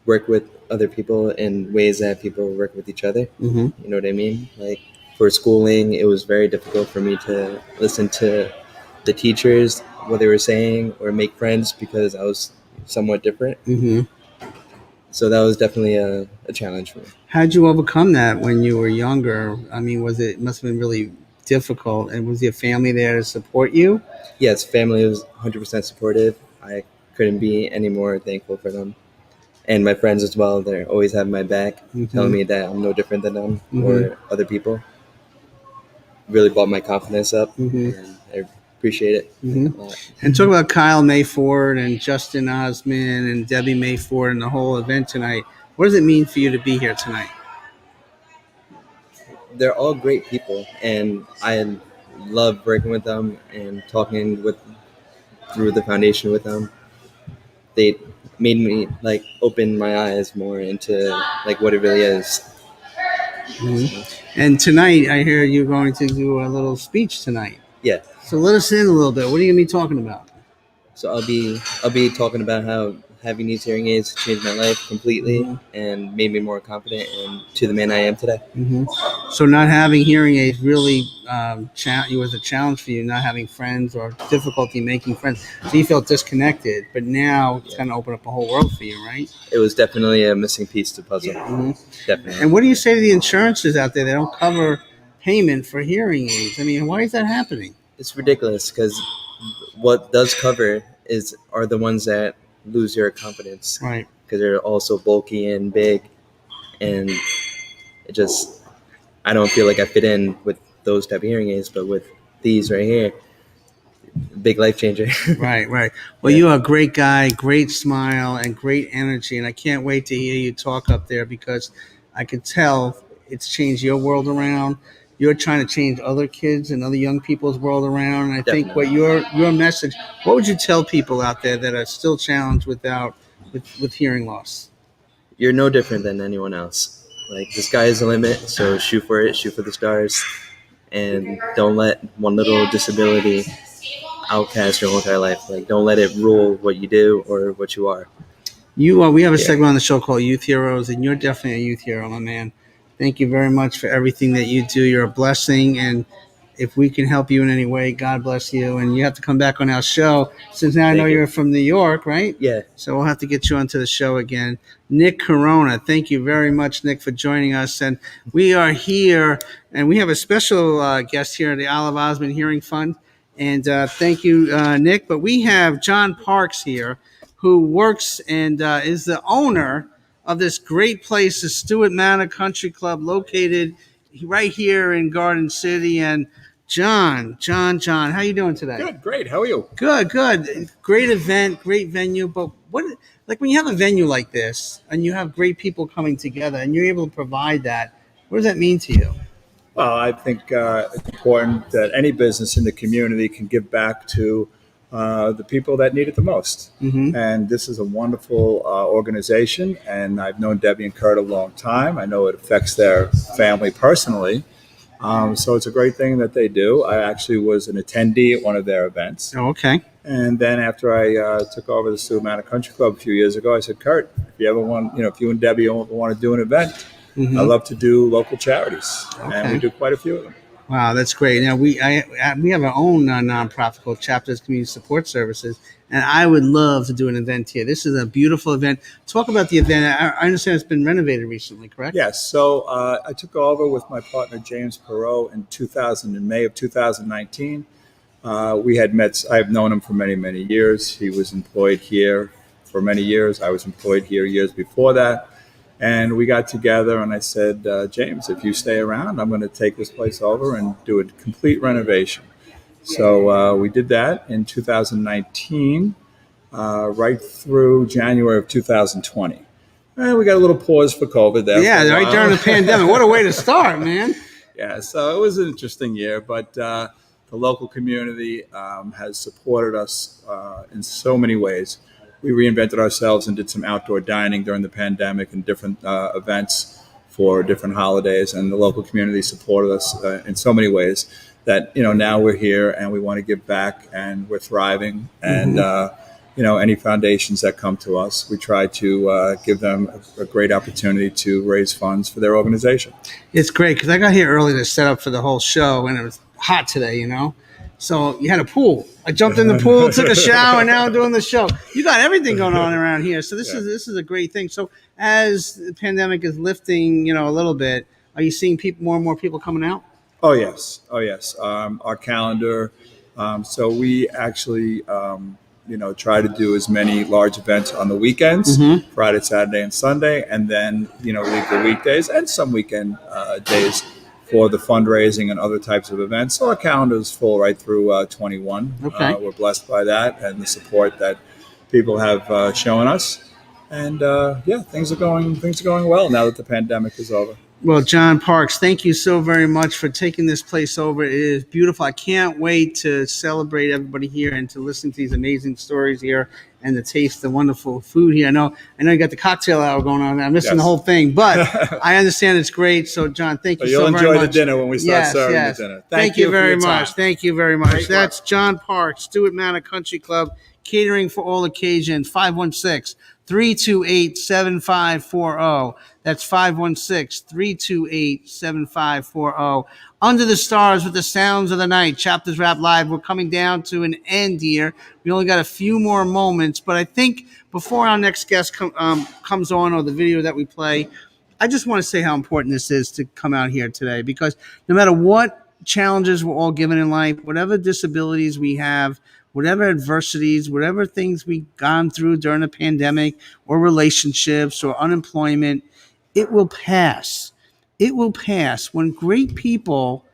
Speaker 13: work with other people in ways that people work with each other.
Speaker 3: Mm-hmm.
Speaker 13: You know what I mean? For schooling, it was very difficult for me to listen to the teachers, what they were saying, or make friends because I was somewhat different.
Speaker 3: Mm-hmm.
Speaker 13: So that was definitely a challenge for me.
Speaker 3: How did you overcome that when you were younger? I mean, it must have been really difficult, and was your family there to support you?
Speaker 13: Yes, family was 100% supportive. I couldn't be any more thankful for them. And my friends as well, they always have my back, telling me that I'm no different than them or other people. Really brought my confidence up, and I appreciate it a lot.
Speaker 3: And talk about Kyle Mayford and Justin Osmond and Debbie Mayford and the whole event tonight. What does it mean for you to be here tonight?
Speaker 13: They're all great people, and I love working with them and talking through the foundation with them. They made me open my eyes more into what it really is.
Speaker 3: And tonight, I hear you're going to do a little speech tonight.
Speaker 13: Yeah.
Speaker 3: So let us in a little bit. What are you going to be talking about?
Speaker 13: So I'll be talking about how having these hearing aids changed my life completely and made me more confident and to the man I am today.
Speaker 3: So not having hearing aids really was a challenge for you, not having friends or difficulty making friends. So you felt disconnected, but now it's going to open up a whole world for you, right?
Speaker 13: It was definitely a missing piece to the puzzle. Definitely.
Speaker 3: And what do you say to the insurances out there that don't cover payment for hearing aids? I mean, why is that happening?
Speaker 13: It's ridiculous because what does cover are the ones that lose your confidence,
Speaker 3: right?
Speaker 13: Because they're also bulky and big, and I don't feel like I fit in with those type of hearing aids, but with these right here, big life changer.
Speaker 3: Right. Well, you are a great guy, great smile, and great energy, and I can't wait to hear you talk up there because I can tell it's changed your world around. You're trying to change other kids and other young people's world around. And I think what your message, what would you tell people out there that are still challenged with hearing loss?
Speaker 13: You're no different than anyone else. The sky is the limit, so shoot for it, shoot for the stars, and don't let one little disability outcast your whole entire life. Don't let it rule what you do or what you are.
Speaker 3: We have a segment on the show called Youth Heroes, and you're definitely a youth hero, my man. Thank you very much for everything that you do. You're a blessing, and if we can help you in any way, God bless you. And you have to come back on our show since now I know you're from New York, right?
Speaker 13: Yeah.
Speaker 3: So we'll have to get you onto the show again. Nick Corona, thank you very much, Nick, for joining us. And we are here, and we have a special guest here at the Olive Osment Hearing Fund. And thank you, Nick. But we have John Parks here, who works and is the owner of this great place, the Stewart Manor Country Club, located right here in Garden City. And John, how you doing today?
Speaker 14: Good, great. How are you?
Speaker 3: Good. Great event, great venue. But when you have a venue like this and you have great people coming together and you're able to provide that, what does that mean to you?
Speaker 14: Well, I think it's important that any business in the community can give back to the people that need it the most.
Speaker 3: Mhm.
Speaker 14: And this is a wonderful organization, and I've known Debbie and Kurt a long time. I know it affects their family personally. So it's a great thing that they do. I actually was an attendee at one of their events.
Speaker 3: Oh, okay.
Speaker 14: And then after I took over the Stewart Manor Country Club a few years ago, I said, Kurt, if you ever want, if you and Debbie want to do an event,
Speaker 3: Mhm.
Speaker 14: I love to do local charities, and
Speaker 3: Okay.
Speaker 14: we do quite a few of them.
Speaker 3: Wow, that's great. Now we have our own nonprofit called Chapters Community Support Services, and I would love to do an event here. This is a beautiful event. Talk about the event. I understand it's been renovated recently, correct?
Speaker 14: Yes. So I took over with my partner James Perot in May of 2019. We had met. I've known him for many, many years. He was employed here for many years. I was employed here years before that. And we got together, and I said, James, if you stay around, I'm going to take this place over and do a complete renovation. So we did that in 2019, right through January of 2020. And we got a little pause for COVID there.
Speaker 3: Yeah,
Speaker 14: for a
Speaker 3: right
Speaker 14: while.
Speaker 3: during the pandemic. What a way to start, man.
Speaker 14: Yeah, so it was an interesting year, but the local community has supported us in so many ways. We reinvented ourselves and did some outdoor dining during the pandemic and different events for different holidays, and the local community supported us in so many ways that now we're here and we want to give back, and we're thriving. And any foundations that come to us, we try to give them a great opportunity to raise funds for their organization.
Speaker 3: It's great because I got here early to set up for the whole show, and it was hot today, So you had a pool. I jumped in the pool, took a shower, and now I'm doing the show. You got everything going on around here. So this is a great thing. So as the pandemic is lifting, a little bit, are you seeing more and more people coming out?
Speaker 14: Oh yes. Our calendar. So we actually, try to do as many large events on the weekends, Friday, Saturday, and Sunday, and then leave the weekdays and some weekend days for the fundraising and other types of events. So our calendar is full right through 21.
Speaker 3: Okay.
Speaker 14: We're blessed by that and the support that people have shown us. And things are going well now that the pandemic is over.
Speaker 3: Well, John Parks, thank you so very much for taking this place over. It is beautiful. I can't wait to celebrate everybody here and to listen to these amazing stories here and to taste the wonderful food here. I know you got the cocktail hour going on. I'm missing the whole thing, but I understand it's great. So, John, thank you so very much.
Speaker 14: You'll enjoy the dinner when we start serving the dinner.
Speaker 3: Thank you very
Speaker 14: for your
Speaker 3: much.
Speaker 14: time.
Speaker 3: Thank you very much.
Speaker 14: Great
Speaker 3: That's John Parks, Stewart Manor Country Club, catering for all occasions, 516-328-7540. That's 516-328-7540. Under the Stars with the Sounds of the Night, Chapters Rap Live. We're coming down to an end here. We only got a few more moments, but I think before our next guest comes on, or the video that we play, I just want to say how important this is to come out here today, because no matter what challenges we're all given in life, whatever disabilities we have, whatever adversities, whatever things we've gone through during the pandemic, or relationships or unemployment, it will pass. It will pass. When great people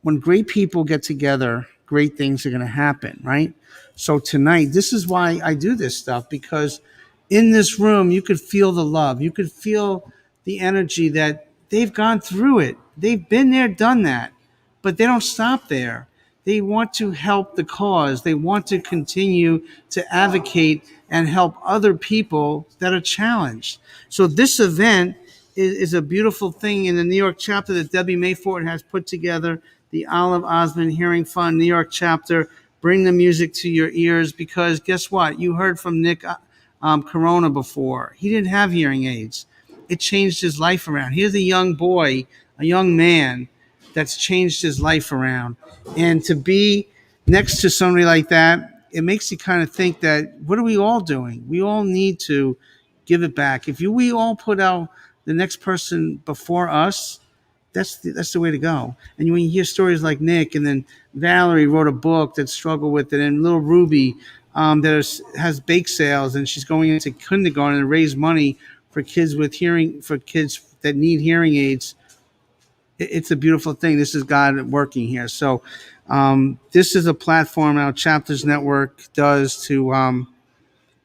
Speaker 3: get together, great things are going to happen, right? So tonight, this is why I do this stuff, because in this room, you could feel the love. You could feel the energy that they've gone through it. They've been there, done that, but they don't stop there. They want to help the cause. They want to continue to advocate and help other people that are challenged. So this event is a beautiful thing in the New York chapter that Debbie Mayford has put together, the Olive Osmond Hearing Fund New York chapter. Bring the music to your ears, because guess what? You heard from Nick Corona before. He didn't have hearing aids. It changed his life around. Here's a young boy, a young man that's changed his life around. And to be next to somebody like that, it makes you kind of think that, what are we all doing? We all need to give it back. If we all put out the next person before us, that's the way to go. And when you hear stories like Nick, and then Valerie wrote a book that struggled with it, and little Ruby has bake sales, and she's going into kindergarten and raise money for kids that need hearing aids. It's a beautiful thing. This is God working here. So this is a platform our Chapters Network does to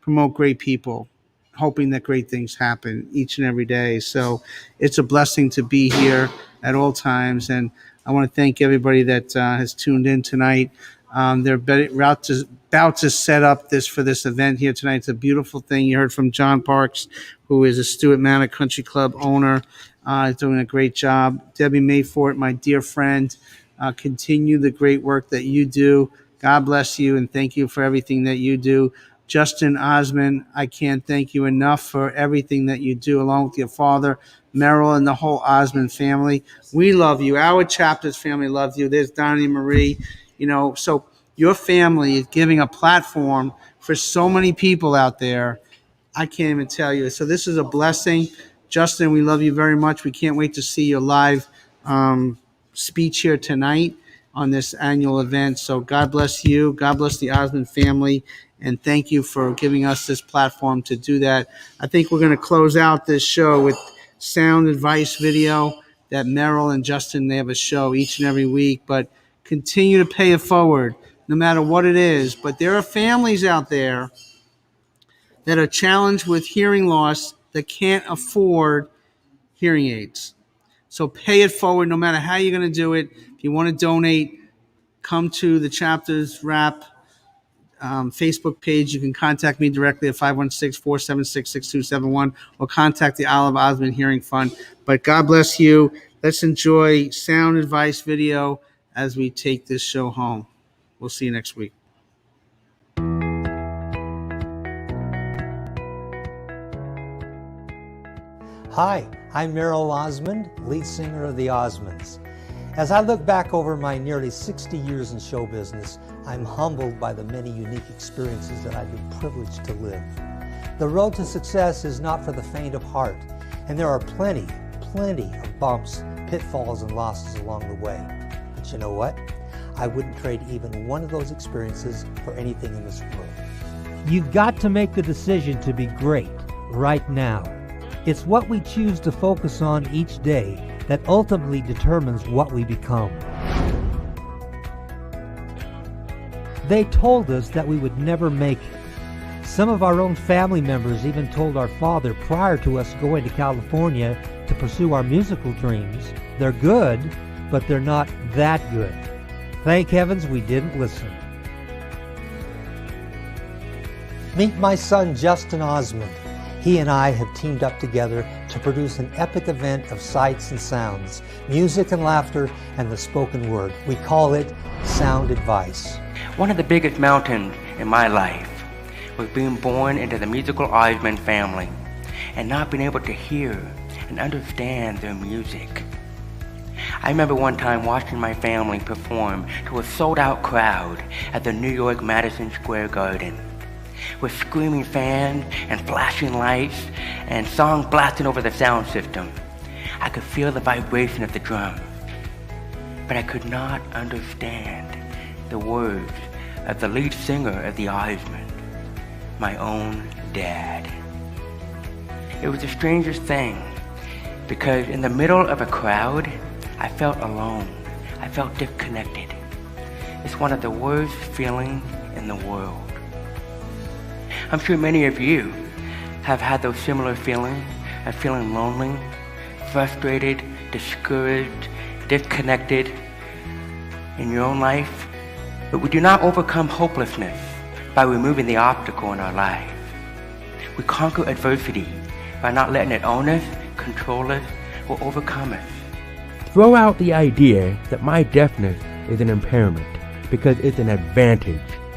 Speaker 3: promote great people, hoping that great things happen each and every day. So it's a blessing to be here at all times. And I want to thank everybody that has tuned in tonight. They're about to set up for this event here tonight. It's a beautiful thing. You heard from John Parks, who is a Stewart Manor Country Club owner. He's doing a great job. Debbie Mayfort, my dear friend, continue the great work that you do. God bless you, and thank you for everything that you do. Justin Osmond, I can't thank you enough for everything that you do, along with your father, Merrill, and the whole Osmond family. We love you. Our chapter's family loves you. There's Donnie Marie. So your family is giving a platform for so many people out there. I can't even tell you. So this is a blessing. Justin, we love you very much. We can't wait to see your live speech here tonight on this annual event. So God bless you. God bless the Osmond family. And thank you for giving us this platform to do that. I think we're going to close out this show with sound advice video that Merrill and Justin, they have a show each and every week. But continue to pay it forward, no matter what it is. But there are families out there that are challenged with hearing loss that can't afford hearing aids. So pay it forward, no matter how you're going to do it. If you want to donate, come to the Chapters Rap Facebook page. You can contact me directly at 516-476-6271 or contact the Olive Osmond Hearing Fund. But God bless you. Let's enjoy sound advice video as we take this show home. We'll see you next week.
Speaker 2: Hi, I'm Merrill Osmond, lead singer of the Osmonds. As I look back over my nearly 60 years in show business, I'm humbled by the many unique experiences that I've been privileged to live. The road to success is not for the faint of heart, and there are plenty of bumps, pitfalls, and losses along the way. But you know what? I wouldn't trade even one of those experiences for anything in this world. You've got to make the decision to be great right now. It's what we choose to focus on each day that ultimately determines what we become. They told us that we would never make it. Some of our own family members even told our father prior to us going to California to pursue our musical dreams, they're good, but they're not that good. Thank heavens we didn't listen. Meet my son, Justin Osmond. He and I have teamed up together to produce an epic event of sights and sounds, music and laughter, and the spoken word. We call it Sound Advice.
Speaker 7: One of the biggest mountains in my life was being born into the musical Osmond family and not being able to hear and understand their music. I remember one time watching my family perform to a sold-out crowd at the New York Madison Square Garden, with screaming fans and flashing lights and songs blasting over the sound system. I could feel the vibration of the drums, but I could not understand the words of the lead singer of the Osmonds, my own dad. It was the strangest thing, because in the middle of a crowd, I felt alone. I felt disconnected. It's one of the worst feelings in the world. I'm sure many of you have had those similar feelings of feeling lonely, frustrated, discouraged, disconnected in your own life. But we do not overcome hopelessness by removing the obstacle in our life. We conquer adversity by not letting it own us, control us, or overcome us.
Speaker 15: Throw out the idea that my deafness is an impairment, because it's an advantage.